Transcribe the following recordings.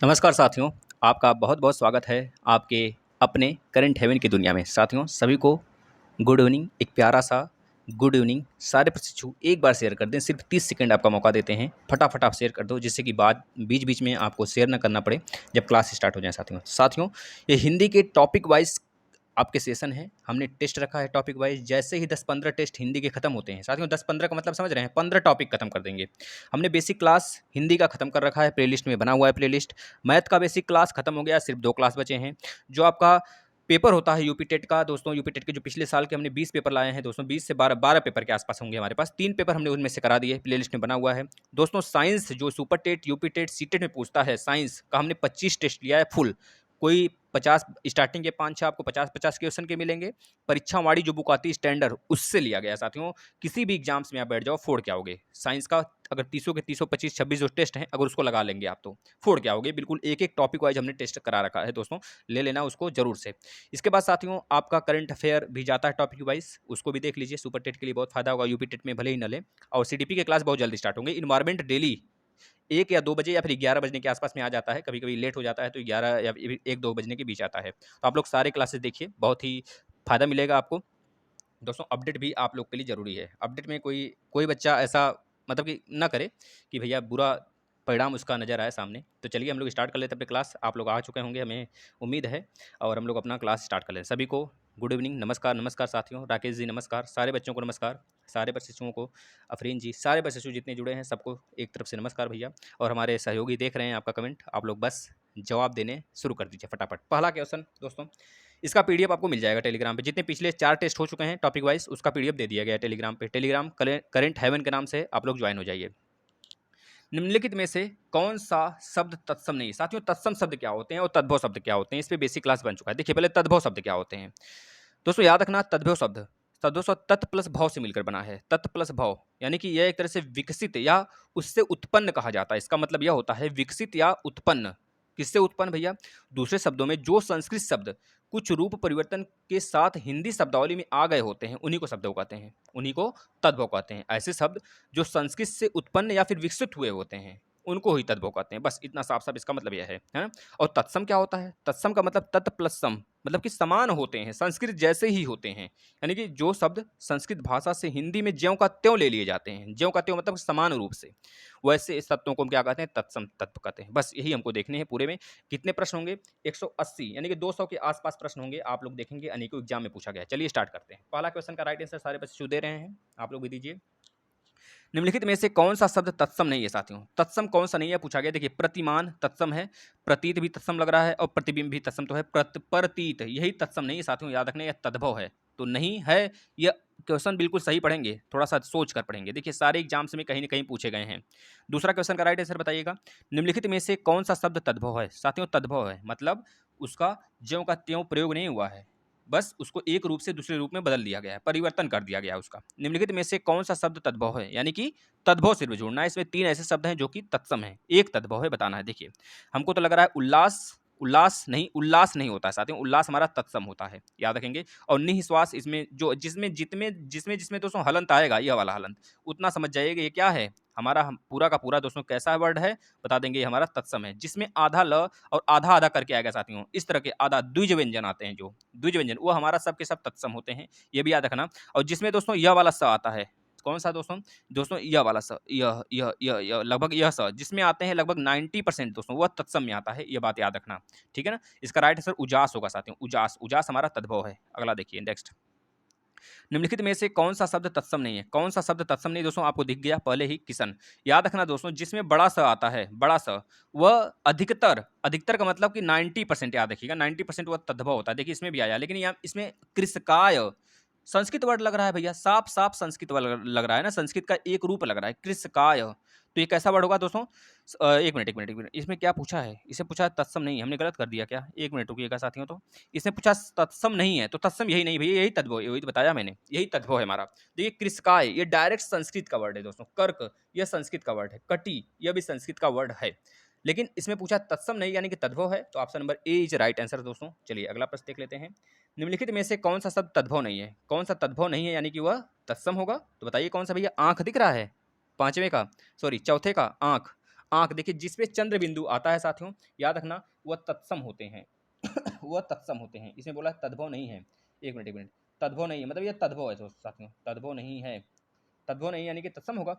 नमस्कार साथियों, आपका बहुत-बहुत स्वागत है आपके अपने करंट हेवन की दुनिया में। साथियों, सभी को गुड इवनिंग, एक प्यारा-सा गुड इवनिंग सारे प्रशिक्षु एक बार शेयर कर दें, सिर्फ 30 सेकंड आपका मौका देते हैं। फटाफट आप शेयर कर दो जिससे कि बाद बीच-बीच में आपको शेयर ना करना पड़े जब क्लास स्टार्ट हो जाए साथियों। साथियों, ये हिंदी के टॉपिक वाइज़ आपके सेशन हैं, हमने टेस्ट रखा है टॉपिक वाइज़। जैसे ही 10-15 टेस्ट हिंदी के खत्म होते हैं, साथियों 10-15 का मतलब समझ रहे हैं, 15 टॉपिक खत्म कर देंगे। हमने बेसिक क्लास हिंदी का खत्म कर रखा है, प्लेलिस्ट में बना हुआ है प्लेलिस्ट। मैथ का बेसिक क्लास खत्म हो गया, सिर्फ 2 क्लास बचे हैं। जो आपका पेपर होता है यूपी टेट का दोस्तों, यूपी टेट के जो पिछले साल के हमने 20 पेपर लाए हैं दोस्तों, 20 से 12 पेपर के आसपास होंगे हमारे पास। 3 पेपर हमने उनमें से करा दिए, प्लेलिस्ट में बना हुआ है। दोस्तों साइंस जो super TET, UP TET, CTET में पूछता है, साइंस का हमने 25 टेस्ट लिया है फुल। कोई 50 स्टार्टिंग के 5-6 आपको 50-50 क्वेश्चन के मिलेंगे। परीक्षा वाली जो बुक आती है स्टैंडर्ड, उससे लिया गया है साथियों। किसी भी एग्जाम्स में आप बैठ जाओ, फोड़ के आओगे। साइंस का अगर 30 के 30, 25-26 जो टेस्ट हैं, अगर उसको लगा लेंगे आप तो फोड़ के आओगे। बिल्कुल एक-एक टॉपिक वाइज हमने टेस्ट करा रखा है दोस्तों, ले लेना उसको जरूर से। इसके बाद साथियों आपका करंट अफेयर भी जाता है टॉपिक वाइज, उसको भी देख लीजिए। सुपर टेट के लिए बहुत फायदा होगा, यूपी टेट में भले ही न लें। और सीडीपी के क्लास बहुत जल्दी स्टार्ट होंगे। इन्वायरमेंट डेली 1 या 2 बजे या फिर 11 बजने के आसपास में आ जाता है। कभी-कभी लेट हो जाता है तो 11 या 1-2 बजने के बीच आता है। तो आप लोग सारे क्लासेस देखिए, बहुत ही फ़ायदा मिलेगा आपको। दोस्तों अपडेट भी आप लोग के लिए ज़रूरी है। अपडेट में कोई कोई बच्चा ऐसा मतलब कि ना करे कि भैया बुरा परिणाम उसका नज़र आए सामने। तो चलिए हम लोग स्टार्ट कर लेते हैं अपनी क्लास। आप लोग आ चुके होंगे हमें उम्मीद है, और हम लोग अपना क्लास स्टार्ट कर लें। सभी को गुड इवनिंग, नमस्कार, नमस्कार साथियों। राकेश जी नमस्कार, सारे बच्चों को नमस्कार, सारे प्रशिक्षुओं को, अफरीन जी, सारे प्रशिक्षु जितने जुड़े हैं सबको एक तरफ से नमस्कार भैया। और हमारे सहयोगी देख रहे हैं आपका कमेंट, आप लोग बस जवाब देने शुरू कर दीजिए फटाफट। पहला क्वेश्चन दोस्तों, इसका पीडीएफ आपको मिल जाएगा टेलीग्राम पे। जितने पिछले 4 टेस्ट हो चुके हैं टॉपिक वाइज, उसका पीडीएफ दे दिया गया है टेलीग्राम पे। टेलीग्राम करंट हेवन के नाम से आप लोग ज्वाइन हो जाइए। निम्नलिखित में से कौन सा शब्द तत्सम नहीं है? साथियों तत्सम शब्द क्या होते हैं और तद्भव शब्द क्या होते हैं, इस पे बेसिक क्लास बन चुका है। देखिए पहले तद्भव शब्द क्या होते हैं दोस्तों, याद रखना। तद्भव शब्द तत् प्लस भव से मिलकर बना है। तत् प्लस भव यानी कि यह एक तरह से विकसित या उससे उत्पन्न कहा जाता है। इसका मतलब यह होता है विकसित या उत्पन्न। किससे उत्पन्न भैया? दूसरे शब्दों में जो संस्कृत शब्द कुछ रूप परिवर्तन के साथ हिंदी शब्दावली में आ गए होते हैं, उन्हीं को शब्दों कहते हैं, उन्हीं को तद्भव कहते हैं। ऐसे शब्द जो संस्कृत से उत्पन्न या फिर विकसित हुए होते हैं, उनको ही तद्भव कहते हैं। बस इतना साफ साफ इसका मतलब यह है ना। और तत्सम क्या होता है? तत्सम का मतलब तत् प्लस सम, मतलब कि समान होते हैं, संस्कृत जैसे ही होते हैं। यानी कि जो शब्द संस्कृत भाषा से हिंदी में ज्यों का त्यों ले लिए जाते हैं, ज्यों का त्यों मतलब समान रूप से, वैसे इस तत्वों को हम क्या कहते हैं? तत्सम तत्व कहते हैं। बस यही हमको देखने हैं पूरे में। कितने प्रश्न होंगे? 180 यानी कि 200 के आसपास प्रश्न होंगे। आप लोग देखेंगे अनेकों एग्जाम में पूछा गया है। चलिए स्टार्ट करते हैं। पहला क्वेश्चन का राइट आंसर सारे बच्चे दे रहे हैं, आप लोग भी दीजिए। निम्नलिखित में से कौन सा शब्द तत्सम नहीं है साथियों? तत्सम कौन सा नहीं है पूछा गया। देखिए प्रतिमान तत्सम है, प्रतीत भी तत्सम लग रहा है, और प्रतिबिंब भी तत्सम तो है। प्रतीत यही तत्सम नहीं है साथियों, याद रखना यह तद्भव है तो नहीं है। यह क्वेश्चन बिल्कुल सही पढ़ेंगे, थोड़ा सा सोच कर पढ़ेंगे। देखिए सारे एग्जाम्स में कहीं ना कहीं पूछे गए हैं। दूसरा क्वेश्चन का राइट आंसर बताइएगा। निम्नलिखित में से कौन सा शब्द तद्भव है? साथियों तद्भव है मतलब उसका ज्यों का त्यों प्रयोग नहीं हुआ है, बस उसको एक रूप से दूसरे रूप में बदल दिया गया है, परिवर्तन कर दिया गया है उसका। निम्नलिखित में से कौन सा शब्द तद्भव है? यानी कि तद्भव सिर्फ जोड़ना है। इसमें 3 ऐसे शब्द हैं जो कि तत्सम हैं, एक तद्भव है, बताना है। देखिए हमको तो लग रहा है उल्लास नहीं होता है साथियों, उल्लास हमारा तत्सम होता है, याद रखेंगे। और निःश्वास इसमें जो जिसमें जितमें जिसमें दोस्तों हलंत आएगा, यह वाला हलंत, उतना समझ जाइएगा ये क्या है हमारा। हम पूरा का पूरा दोस्तों कैसा वर्ड है बता देंगे, ये हमारा तत्सम है, जिसमें आधा ल और आधा आधा करके आएगा साथियों। इस तरह के आधा द्विज व्यंजन आते हैं, जो द्विज व्यंजन वो हमारा सब के सब तत्सम होते हैं, ये भी याद रखना। और जिसमें दोस्तों यह वाला स आता है, कौन सा दोस्तों? दोस्तों यह वाला स, यह लगभग यह स जिसमें आते हैं लगभग 90% दोस्तों, वह तत्सम में आता है, यह बात याद रखना। ठीक है ना। इसका राइट आंसर उजास होगा साथियों, उजास। उजास हमारा तद्भव है। अगला देखिए नेक्स्ट। निम्नलिखित में से कौन सा शब्द तत्सम नहीं है? कौन सा शब्द तत्सम नहीं दोस्तों? आपको दिख गया पहले ही, किशन। याद रखना दोस्तों, जिसमें बड़ा स आता है, बड़ा स, वह अधिकतर, अधिकतर का मतलब कि 90%, याद रखिएगा 90% वह तद्भव होता है। देखिए इसमें भी आया, लेकिन यहाँ इसमें कृषकाय संस्कृत वर्ड लग रहा है भैया, साफ साफ संस्कृत वर्ड लग रहा है ना, संस्कृत का एक रूप लग रहा है, कृषकाय। तो ये कैसा वर्ड होगा दोस्तों? एक मिनट, इसमें क्या पूछा है? इसे पूछा है तत्सम नहीं, हमने गलत कर दिया क्या? एक मिनट रुकिएगा साथियों। तो इसने पूछा तत्सम नहीं है, तो तत्सम यही नहीं भैया, यही तद्भव, यही तो बताया मैंने, यही तद्भव है हमारा। देखिए कृषकाय ये डायरेक्ट संस्कृत का वर्ड है दोस्तों। कर्क यह संस्कृत का वर्ड है। कटी यह भी संस्कृत का वर्ड है, लेकिन इसमें पूछा तत्सम नहीं यानी कि तद्भव है, तो option number A is right answer दोस्तों। चलिए अगला प्रश्न देख लेते हैं। निम्नलिखित में से कौन सा शब्द तद्भव नहीं है? कौन सा तद्भव नहीं है यानी कि वह तत्सम होगा? तो बताइए कौन सा भैया। आंख दिख रहा है, पांचवें का, सॉरी चौथे का, आंख। आंख, देखिए जिस पे चंद्र बिंदु आता है साथियों, याद रखना वह तत्सम होते हैं वह तत्सम होते हैं। इसमें बोला तद्भव नहीं है, एक मिनट, तद्भव नहीं है मतलब ये तद्भव है साथियों, तद्भव नहीं है, तद्भव नहीं यानी कि तत्सम होगा।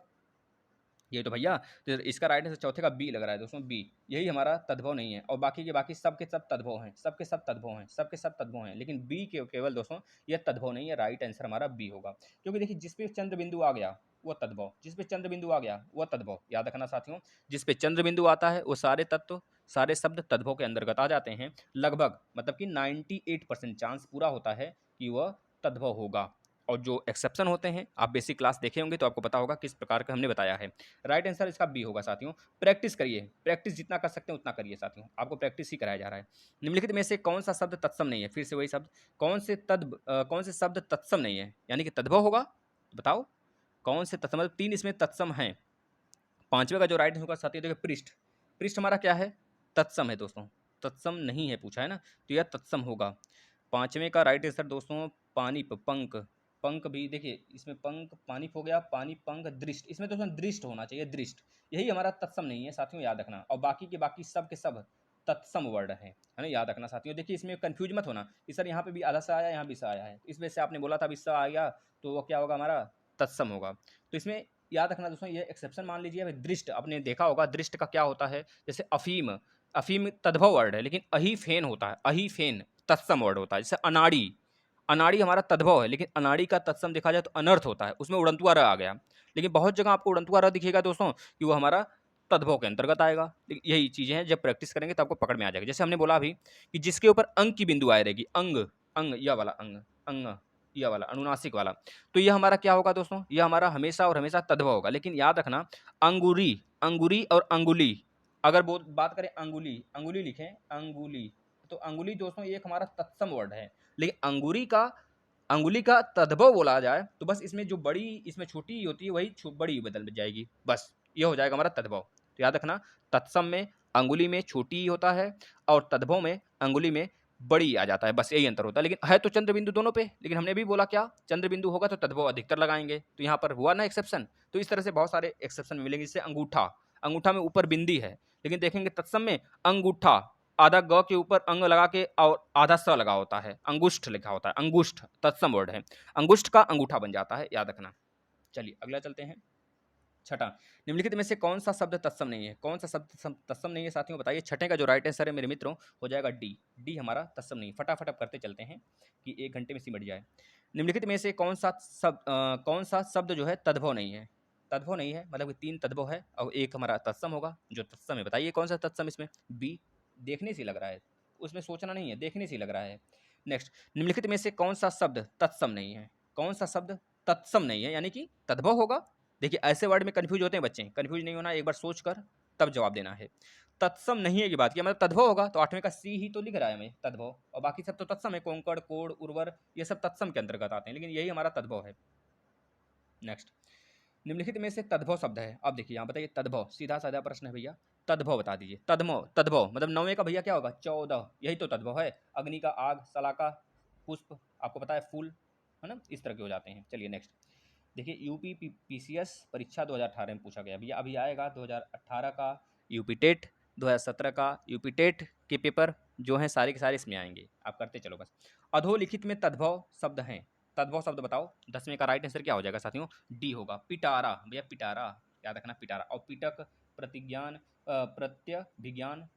ये तो भैया, तो इसका राइट आंसर चौथे का बी लग रहा है दोस्तों, बी, यही हमारा तद्भव नहीं है। और बाकी के बाकी सब के सब तद्भव हैं, सब के सब तद्भव हैं, सब के सब तद्भव हैं, लेकिन बी के केवल दोस्तों ये तद्भव नहीं है। राइट आंसर हमारा बी होगा, क्योंकि देखिए जिस पे चंद्र बिंदु आ गया वो तद्भव, जिस पे चंद्र बिंदु आ गया वो तद्भव। याद रखना साथियों, जिस पे चंद्र बिंदु आता है वो सारे तत्व, सारे शब्द तद्भव के अंतर्गत आ जाते हैं। लगभग मतलब कि 98% चांस पूरा होता है कि वह तद्भव होगा। और जो एक्सेप्शन होते हैं आप बेसिक क्लास देखे होंगे तो आपको पता होगा किस प्रकार का हमने बताया है। राइट आंसर इसका बी होगा साथियों। प्रैक्टिस करिए, प्रैक्टिस जितना कर सकते हैं उतना करिए साथियों, आपको प्रैक्टिस ही कराया जा रहा है। निम्नलिखित में से कौन सा शब्द तत्सम नहीं है, फिर से वही शब्द, कौन से शब्द तत्सम नहीं है यानी कि तद्भव होगा, बताओ कौन से तत्सम, मतलब 3 इसमें तत्सम हैं। पांचवें का जो राइट आंसर होगा साथियों, देखिए पृष्ठ, पृष्ठ हमारा क्या है, तत्सम है दोस्तों, तत्सम नहीं है पूछा है ना, तो यह तत्सम होगा। पांचवें का राइट आंसर दोस्तों पानीप, पंक, पंख भी देखिए इसमें पंख पानीप हो गया, पानी पंख दृष्ट, इसमें दोस्तों दृष्ट होना चाहिए, दृष्ट, यही हमारा तत्सम नहीं है साथियों, याद रखना। और बाकी के बाकी सब के सब तत्सम वर्ड है ना, याद रखना साथियों। देखिए इसमें कंफ्यूज मत होना कि सर यहाँ पे भी आधा सा आया, यहाँ भी सा आया है, इस वजह से आपने बोला था अभी सा आ गया तो वो क्या होगा हमारा तत्सम होगा। तो इसमें याद रखना दोस्तों, ये एक्सेप्शन मान लीजिए। दृष्ट आपने देखा होगा, दृष्ट का क्या होता है, जैसे अफीम, अफीम तद्भव वर्ड है लेकिन अहीफेन होता है, अहीफेन तत्सम वर्ड होता है। जैसे अनाड़ी, अनाड़ी हमारा तद्भव है लेकिन अनाड़ी का तत्सम देखा जाए तो अनर्थ होता है, उसमें उड़ंतुआ र आ गया। लेकिन बहुत जगह आपको उड़ंतुआ र दिखेगा दोस्तों कि वो हमारा तद्भव के अंतर्गत आएगा। लेकिन यही चीज़ें हैं, जब प्रैक्टिस करेंगे तो आपको पकड़ में आ जाएगा। जैसे हमने बोला अभी कि जिसके ऊपर अंग की बिंदु आए रहेगी, अंग, अंग यह वाला अंग, अंग यह वाला अनुनासिक वाला, तो यह हमारा क्या होगा दोस्तों, यह हमारा हमेशा और हमेशा तद्भव होगा। लेकिन याद रखना अंगुरी, अंगुरी और अंगुली, अगर बात करें अंगुली, अंगुली लिखें अंगुली, तो अंगुली दोस्तों ये एक हमारा तत्सम वर्ड है। लेकिन अंगुली का तद्भव बोला जाए तो बस इसमें जो बड़ी इसमें छोटी होती है वही बड़ी बदल जाएगी, बस ये हो जाएगा हमारा तद्भव। तो याद रखना तत्सम में अंगुली में छोटी होता है और तद्भव में अंगुली में बड़ी आ जाता है, बस यही अंतर होता है। लेकिन है तो चंद्र बिंदु दोनों पे, लेकिन हमने भी बोला क्या, चंद्र बिंदु होगा तो तद्भव अधिकतर लगाएंगे, तो यहाँ पर हुआ ना एक्सेप्शन। तो इस तरह से बहुत सारे एक्सेप्शन मिलेंगे। जैसे अंगूठा, अंगूठा में ऊपर बिंदी है लेकिन देखेंगे तत्सम में अंगूठा आधा ग के ऊपर अंग लगा के और आधा स लगा होता है, अंगुष्ठ लिखा होता है, अंगुष्ठ तत्सम वर्ड है, अंगुष्ठ का अंगूठा बन जाता है, याद रखना। चलिए अगला चलते हैं। छठा, निम्नलिखित में से कौन सा शब्द तत्सम नहीं है, कौन सा शब्द तत्सम नहीं है साथियों बताइए। छठे का जो राइट आंसर है मेरे मित्रों हो जाएगा डी, डी हमारा तत्सम नहीं। फटाफट करते चलते हैं कि 1 घंटे में सिमट जाए। निम्नलिखित में से कौन सा शब्द जो है तद्भव नहीं है, तद्भव नहीं है मतलब कि 3 तद्भव है और एक हमारा तत्सम होगा, जो तत्सम है बताइए कौन सा तत्सम इसमें, बी, देखने से लग रहा है, उसमें सोचना नहीं है, देखने से लग रहा है। नेक्स्ट, निम्नलिखित में से कौन सा शब्द तत्सम नहीं है, कौन सा शब्द तत्सम नहीं है यानी कि तद्भव होगा। देखिए ऐसे वर्ड में कंफ्यूज होते हैं बच्चे, कंफ्यूज नहीं होना, एक बार सोच कर तब जवाब देना है। तत्सम नहीं है की बात किया, मतलब तद्भव होगा तो 8वें का सी ही तो लिख रहा है हमें तद्भव, और बाकी सब तो तत्सम है, कोंकण, कोड, उर्वर, ये सब तत्सम के अंतर्गत आते हैं, लेकिन यही हमारा तद्भव है। नेक्स्ट, निम्नलिखित में से तद्भव शब्द है, अब देखिए यहाँ बताइए तद्भव, सीधा साधा प्रश्न है भैया, तद्भव बता दीजिए। तद्भव, तद्भव मतलब 9वें का भैया क्या होगा 14, यही तो तद्भव है। अग्नि का आग, सलाका पुष्प, आपको पता है फूल, है ना, इस तरह के हो जाते हैं। चलिए नेक्स्ट, देखिए यूपी पीसीएस परीक्षा 2018 में पूछा गया भैया, अभी आएगा 2018 का यूपी टेट, 2017 का यूपी टेट के पेपर जो हैं सारे के सारे इसमें आएंगे, आप करते चलो बस। अधोलिखित में तद्भव शब्द हैं, तद्भव शब्द बताओ। 10वें का राइट आंसर क्या हो जाएगा साथियों, डी होगा, पिटारा भैया, पिटारा याद रखना, पिटारा। और पिटक, प्रतिज्ञान, प्रत्यय, विज्ञान,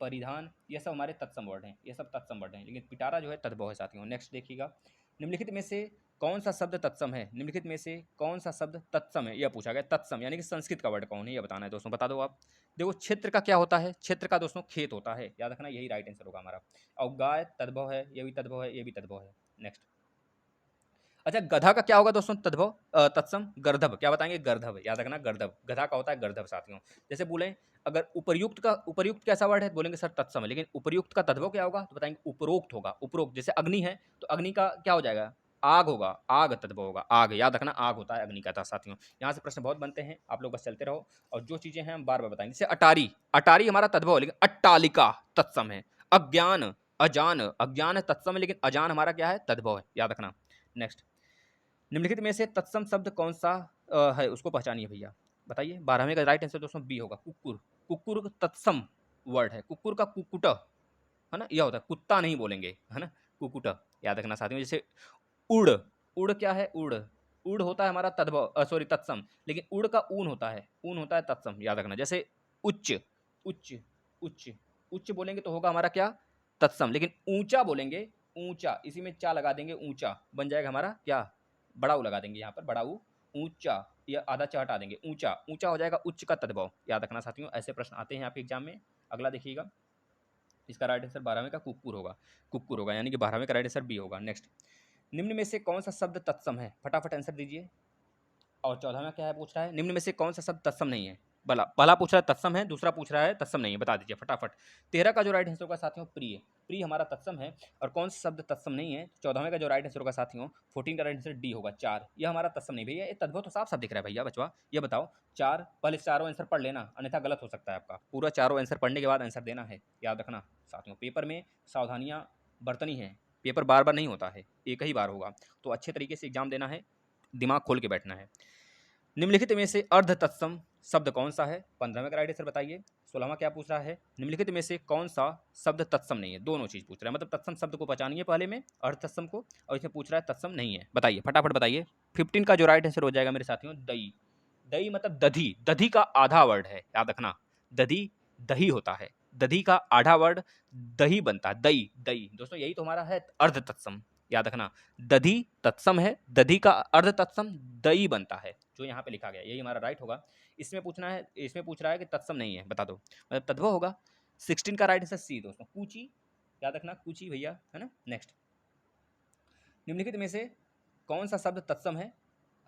परिधान, ये सब हमारे तत्सम वर्ड हैं, ये सब तत्सम वर्ड हैं, लेकिन पिटारा जो है तद्भव है साथियों। नेक्स्ट देखिएगा, निम्नलिखित में से कौन सा शब्द तत्सम है, निम्नलिखित में से कौन सा शब्द तत्सम है, यह पूछा गया। तत्सम यानी कि संस्कृत का वर्ड कौन है, यह बताना है दोस्तों, बता दो आप। देखो क्षेत्र का क्या होता है, क्षेत्र का दोस्तों खेत होता है, याद रखना, यही राइट आंसर होगा हमारा। और गाय तद्भव है, ये भी तद्भव है, ये भी तद्भव है। नेक्स्ट, अच्छा गधा का क्या होगा दोस्तों तद्भव, तत्सम, गर्दभ, क्या बताएंगे, गर्दभ, याद रखना गर्दभ, गधा का होता है गर्दभ साथियों। जैसे बोले अगर उपर्युक्त कैसा वर्ड है, बोलेंगे सर तत्सम है, लेकिन उपर्युक्त का तद्भव क्या होगा तो बताएंगे उपरोक्त होगा, उपरोक्त। जैसे अग्नि है तो अग्नि का क्या हो जाएगा, आग होगा, आग तद्भव होगा, आग, याद रखना आग होता है अग्नि का था साथियों। यहाँ से प्रश्न बहुत बनते हैं, आप लोग बस चलते रहो और जो चीजें हैं हम बार बार बताएंगे। जैसे अटारी, अटारी हमारा तद्भव है लेकिन अट्टालिका तत्सम है। अज्ञान, अजान, अज्ञान तत्सम है लेकिन अजान हमारा क्या है, तद्भव है, याद रखना। नेक्स्ट, निम्नलिखित में से तत्सम शब्द कौन सा है उसको पहचानिए भैया, बताइए। 12वें का राइट आंसर दोस्तों बी होगा, कुकुर, कुक्कुर तत्सम वर्ड है। कुक्कुर का कुक्कुट है ना, यह होता है, कुत्ता नहीं बोलेंगे, है ना, कुक्कुट याद रखना साथियों। जैसे उड़, उड़ क्या है, उड़, उड़ होता है हमारा तद्भव, सॉरी तत्सम, लेकिन उड़ का ऊन होता है, ऊन होता है तत्सम, याद रखना। जैसे उच्च, उच्च, उच्च, उच्च बोलेंगे तो होगा हमारा क्या, तत्सम, लेकिन ऊंचा बोलेंगे, ऊंचा, इसी में चा लगा देंगे, ऊंचा बन जाएगा हमारा क्या, बड़ा ऊ लगा देंगे यहाँ पर, बड़ा ऊ, ऊंचा, या आधा चा हटा देंगे, ऊंचा, ऊंचा हो जाएगा उच्च का तद्भव, याद रखना साथियों। ऐसे प्रश्न आते हैं आपके एग्जाम में। अगला देखिएगा, इसका राइट आंसर 12वें का कुक्कुर होगा, कुक्कुर होगा, यानी कि 12वें का राइट आंसर बी होगा। नेक्स्ट, निम्न में से कौन सा शब्द तत्सम है, फटाफट आंसर दीजिए। और 14वां क्या है, पूछ रहा है निम्न में से कौन सा शब्द तत्सम नहीं है। भला पहला पूछ रहा है तत्सम है, दूसरा पूछ रहा है तत्सम नहीं है, बता दीजिए फटाफट। 13 का जो राइट आंसर होगा साथियों, प्रिय, प्रिय हमारा तत्सम है। और कौन सा शब्द तत्सम नहीं है, 14वें का जो राइट आंसर होगा साथियों, 14 का राइट आंसर डी होगा, 4, यह हमारा तत्सम नहीं। भैया ये तद्भव तो साफ साफ दिख रहा है भैया, बचवा ये बताओ, 4, पहले चारों आंसर पढ़ लेना, अन्यथा गलत हो सकता है आपका। पूरा चारों आंसर पढ़ने के बाद आंसर देना है, याद रखना साथियों। पेपर में सावधानियां बरतनी है, पेपर बार बार नहीं होता है, एक ही बार होगा, तो अच्छे तरीके से एग्जाम देना है, दिमाग खोल के बैठना है। निम्नलिखित में से अर्ध तत्सम शब्द कौन सा है, 15वें का राइट आंसर बताइए। 16वां क्या पूछ रहा है, निम्नलिखित में से कौन सा शब्द तत्सम नहीं है, दोनों चीज पूछ रहा है, मतलब तत्सम शब्द को पहचानिए पहले में, अर्ध तत्सम को, और इसमें पूछ रहा है तत्सम नहीं है, बताइए फटाफट बताइए। 15 का जो राइट आंसर हो जाएगा मेरे साथियों, दही, दही मतलब दधी, दधी का आधा वर्ड है, याद रखना, दधी दही होता है, दधी का आधा वर्ड दही बनता है, दही, दही दोस्तों, यही तो हमारा है अर्ध तत्सम, याद रखना। दधी तत्सम है, दधी का अर्ध तत्सम दही बनता है, जो यहाँ पे लिखा गया यही हमारा राइट होगा। इसमें पूछना है, इसमें पूछ रहा है कि तत्सम नहीं है, बता दो, मतलब तद्भव होगा। 16 का राइट आंसर सी दोस्तों, कूची, याद रखना कूची भैया, है ना। नेक्स्ट, निम्नलिखित में से कौन सा शब्द तत्सम है,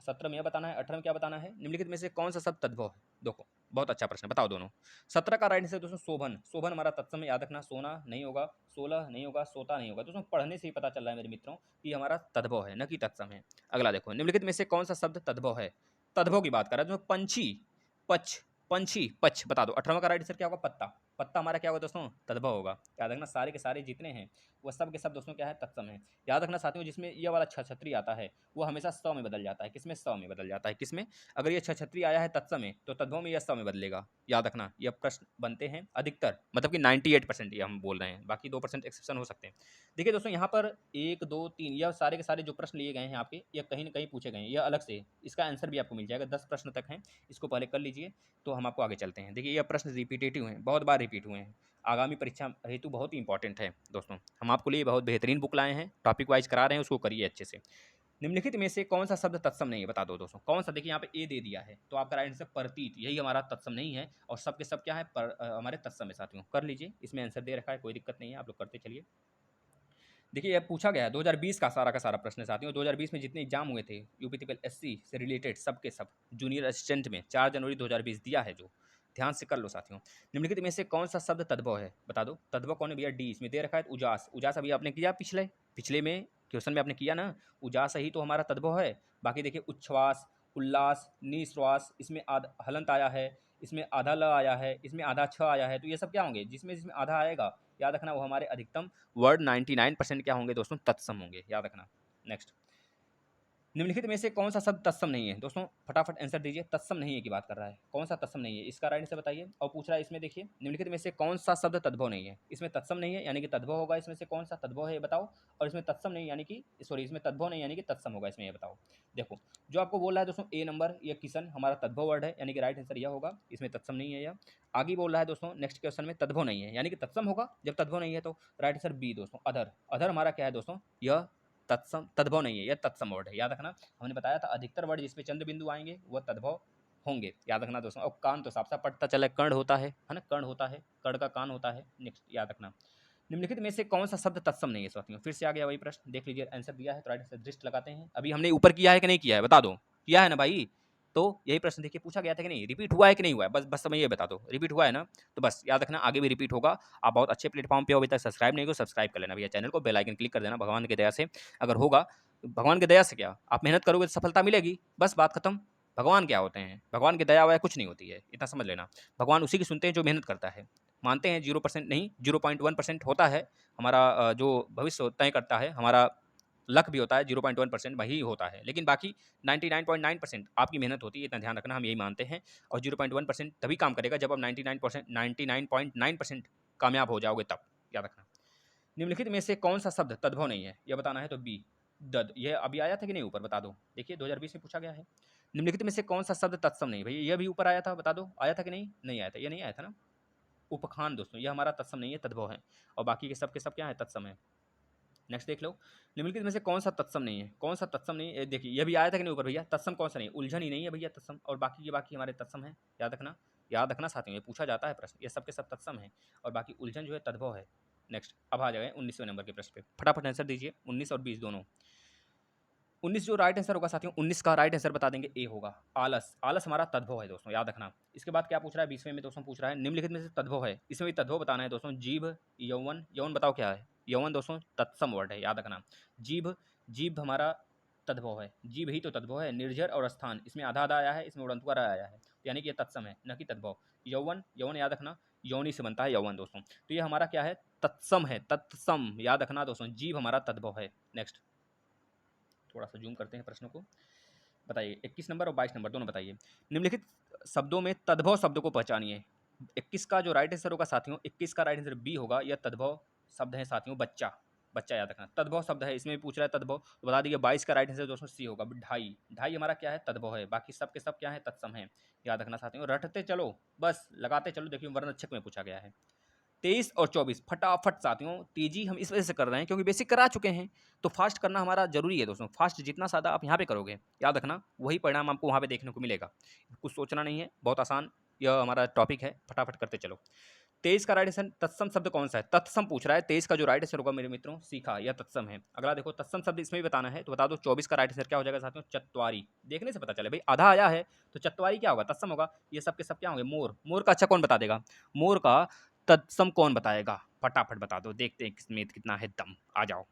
17 में यह बताना है, 18 में क्या बताना है, निम्नलिखित में से कौन सा शब्द तद्भव है, देखो बहुत अच्छा प्रश्न, बताओ दोनों। 17 का राइट आंसर दोस्तों शोभन, शोभन हमारा तत्सम है, याद रखना, सोना नहीं होगा, 16 नहीं होगा, सोता नहीं होगा, दोस्तों पढ़ने से ही पता चल रहा है मेरे मित्रों कि हमारा तद्भव है, न कि तत्सम है। अगला देखो, निम्नलिखित में से कौन सा शब्द तद्भव है, तद्भव की बात कर रहा है, पंछी, पक्ष, पंछी, पक्ष, बता दो। 18वां का राइट आंसर क्या होगा, पत्ता, पत्ता हमारा क्या होगा दोस्तों, तद्भव होगा, याद रखना, सारे के सारे जितने हैं वो सब के सब दोस्तों क्या है, तत्सम है। याद रखना साथियों, जिसमें यह वाला छछत्री आता है वो हमेशा स में बदल जाता है, किसमें, स में बदल जाता है, किसमें, अगर ये छछत्री आया है तत्सम में तो तद्भव में यह स में बदलेगा, याद रखना। यह प्रश्न बनते हैं अधिकतर, मतलब कि 98% ये हम बोल रहे हैं, बाकी 2% एक्सेप्शन हो सकते हैं। देखिए दोस्तों, यहाँ पर 1, 2, 3 यह सारे के सारे जो प्रश्न लिए गए हैं आपके, यह कहीं ना कहीं पूछे गए हैं, यह अलग से, इसका आंसर भी आपको मिल जाएगा, 10 प्रश्न तक हैं, इसको पहले कर लीजिए, तो हम आपको आगे चलते हैं। देखिए यह प्रश्न रिपीटेटिव हैं, बहुत बार रिपीट हुए हैं, आगामी परीक्षा हेतु बहुत ही इंपॉर्टेंट है दोस्तों। हम आपके लिए बहुत बेहतरीन बुक लाए हैं, टॉपिक वाइज करा रहे हैं, उसको करिए अच्छे से। निम्नलिखित में से कौन सा शब्द तत्सम नहीं है, बता दो दोस्तों, कौन सा, देखिए यहाँ पे ए दे दिया है, तो आपका राइट आंसर प्रतीत, यही हमारा तत्सम नहीं है, और सब के सब क्या है, हमारे तत्सम है साथियों, कर लीजिए, इसमें आंसर दे रखा है, कोई दिक्कत नहीं है, आप लोग करते चलिए। देखिए यह पूछा गया है 2020 का सारा का सारा साथियों, 2020 में जितने एग्जाम हुए थे यूपी ट्रिपल एससी से रिलेटेड, सब के सब जूनियर असिस्टेंट में 4 जनवरी 2020 दिया है, जो ध्यान से कर लो साथियों। निम्नलिखित में से कौन सा शब्द तद्भव है, बता दो, तद्भव कौन है भैया, डी, इसमें दे रखा है उजास, उजास अभी आपने किया पिछले पिछले में क्वेश्चन में आपने किया ना, उजास ही तो हमारा तद्भव है। बाकी देखिए उच्छ्वास, उल्लास, निश्वास, इसमें हलंत आया है, इसमें आधा ल आया है, इसमें आधा छ आया है, तो ये सब क्या होंगे, जिसमें जिसमें आधा आएगा, याद रखना वो हमारे अधिकतम वर्ड 99% क्या होंगे दोस्तों, तत्सम होंगे, याद रखना। नेक्स्ट, निम्नलिखित में से कौन सा शब्द तत्सम नहीं है, दोस्तों फटाफट आंसर दीजिए, तत्सम नहीं है की बात कर रहा है, कौन सा तत्सम नहीं है, इसका राइट आंसर बताइए। और पूछ रहा है इसमें, देखिए निम्नलिखित में से कौन सा शब्द तद्भव नहीं है, इसमें तत्सम नहीं है यानी कि तद्भव होगा, इसमें से कौन सा तद्भव है ये बताओ, और इसमें तत्सम नहीं यानी कि, सॉरी इसमें तद्भव नहीं यानी कि तत्सम होगा, इसमें ये बताओ। देखो जो आपको बोल रहा है दोस्तों, ए नंबर, ये किशन हमारा तद्भव वर्ड है, यानी कि राइट आंसर यह होगा, इसमें तत्सम नहीं है। यह आगे बोल रहा है दोस्तों, नेक्स्ट क्वेश्चन में तद्भव नहीं है यानी कि तत्सम होगा, जब तद्भव नहीं है तो राइट आंसर बी दोस्तों, अधर, अधर हमारा क्या है दोस्तों, यह तत्सम, तद्भव नहीं है, यह तत्सम वर्ड है, याद रखना। हमने बताया था अधिकतर वर्ड जिसमें चंद्र बिंदु आएंगे वह तद्भव होंगे, याद रखना दोस्तों। और कान तो साफ साफ पढ़ता चला, कर्ण होता है ना, कर्ण होता है, कर्ण का कान होता है। नेक्स्ट, याद रखना, निम्नलिखित में से कौन सा शब्द तत्सम नहीं है साथियों, फिर से आ गया वही प्रश्न, देख लीजिए आंसर दिया है तो राइट आंसर दृष्ट लगाते हैं। अभी हमने ऊपर किया है कि नहीं किया है, बता दो, किया है ना भाई, तो यही प्रश्न देखिए पूछा गया था कि नहीं, रिपीट हुआ है कि नहीं हुआ है, बस बस समय ये बता दो, रिपीट हुआ है ना, तो बस याद रखना आगे भी रिपीट होगा। आप बहुत अच्छे प्लेटफॉर्म पे हो, अभी तक सब्सक्राइब नहीं हो, सब्सक्राइब कर लेना भैया चैनल को, बेल आइकन क्लिक कर देना, भगवान की दया से अगर होगा, भगवान की दया से क्या, आप मेहनत करोगे तो सफलता मिलेगी, बस बात खत्म। भगवान क्या होते हैं, भगवान की दया वया कुछ नहीं होती है, इतना समझ लेना। भगवान उसी की सुनते हैं जो मेहनत करता है, मानते हैं 0% नहीं 0.1% होता है हमारा, जो भविष्य तय करता है हमारा लक भी होता है, 0.1% वही होता है, लेकिन बाकी 99.9% आपकी मेहनत होती है, इतना ध्यान रखना, हम यही मानते हैं। और 0.1% तभी काम करेगा जब आप 99.9% कामयाब हो जाओगे, तब याद रखना। निम्नलिखित में से कौन सा शब्द तद्भव नहीं है, यह बताना है, तो बी दद। यह अभी आया था कि नहीं ऊपर, बता दो, देखिए 2020 में पूछा गया है। निम्नलिखित में से कौन सा शब्द तत्सम नहीं, भैया यह भी ऊपर आया था, बता दो आया था कि नहीं, नहीं आया था, ये नहीं आया था ना। उपखान दोस्तों, यह हमारा तत्सम नहीं है, तद्भव है, और बाकी के सब क्या है, तत्सम है। नेक्स्ट देख लो, निम्नलिखित में से कौन सा तत्सम नहीं है, कौन सा तत्सम नहीं है, देखिए यह भी आया था कि नहीं ऊपर भैया, तत्सम कौन सा नहीं, उलझन ही नहीं है भैया तत्सम, और बाकी के बाकी हमारे तत्सम है, याद रखना, याद रखना साथियों, ये पूछा जाता है प्रश्न, ये सब के सब तत्सम है, और बाकी उलझन जो है तद्भव है। नेक्स्ट अब आ जाएगा 19वें नंबर के प्रश्न पे, फटाफट आंसर दीजिए, 19 और 20 दोनों। 19 जो राइट आंसर होगा साथियों, 19 का राइट आंसर बता देंगे, ए होगा, आलस। आलस हमारा तद्भव है दोस्तों, याद रखना। इसके बाद क्या पूछ रहा है 20वें में दोस्तों, पूछ रहा है निम्नलिखित में से तद्भव है, इसमें भी तद्भव बताना है दोस्तों। जीभ, यौवन, यौवन बताओ क्या है, यौवन दोस्तों तत्सम वर्ड है, याद रखना। जीभ, जीभ हमारा तद्भव है, जीभ ही तो तद्भव है। निर्जर और स्थान, इसमें आधा आधा आया है, इसमें उड़ंतुकार आया है, यानी कि ये तत्सम है, न कि तद्भव। यौवन, यौवन याद रखना, यौनी से बनता है यौवन दोस्तों, तो ये हमारा क्या है, तत्सम है, तत्सम याद रखना दोस्तों। जीभ हमारा तद्भव है। नेक्स्ट थोड़ा सा जूम करते हैं प्रश्नों को, बताइए 21 नंबर और 22 नंबर दोनों बताइए। निम्नलिखित शब्दों में तद्भव शब्द को पहचानिए। 21 का जो राइट आंसर होगा साथियों, 21 का राइट आंसर बी होगा, यह तद्भव शब्द है साथियों, बच्चा, बच्चा याद रखना, तद्भव शब्द है, इसमें भी पूछ रहा है तद्भव, तो बता दीजिए 22 का राइट आंसर दोस्तों सी होगा, ढाई। ढाई हमारा क्या है, तद्भव है, बाकी सब के सब क्या है, तत्सम है, याद रखना साथियों। रटते चलो, बस लगाते चलो, देखिए वर्णक्षक में पूछा गया है। 23 और 24 फटाफट साथियों, तेजी हम इस वजह से कर रहे हैं क्योंकि बेसिक करा चुके हैं, तो फास्ट करना हमारा जरूरी है दोस्तों। फास्ट जितना ज़्यादा आप यहाँ पे करोगे, याद रखना वही परिणाम आपको वहाँ पे देखने को मिलेगा, कुछ सोचना नहीं है, बहुत आसान यह हमारा टॉपिक है, फटाफट करते चलो। 23 का राइट आंसर तत्सम शब्द कौन सा है, तत्सम पूछ रहा है। 23 का जो राइट आंसर होगा मेरे मित्रों, सीखा, यह तत्सम है। अगला देखो, तत्सम शब्द इसमें भी बताना है, तो बता दो 24 का राइट आंसर क्या हो जाएगा साथियों, चत्वारी। देखने से पता चले भाई, आधा आया है तो चत्वारी क्या होगा, तत्सम होगा। ये सब के सब क्या होंगे, मोर। मोर का अच्छा कौन बता देगा, मोर का तत्सम कौन बताएगा, फटाफट बता दो, देखते हैं किसमें कितना है दम, आ जाओ।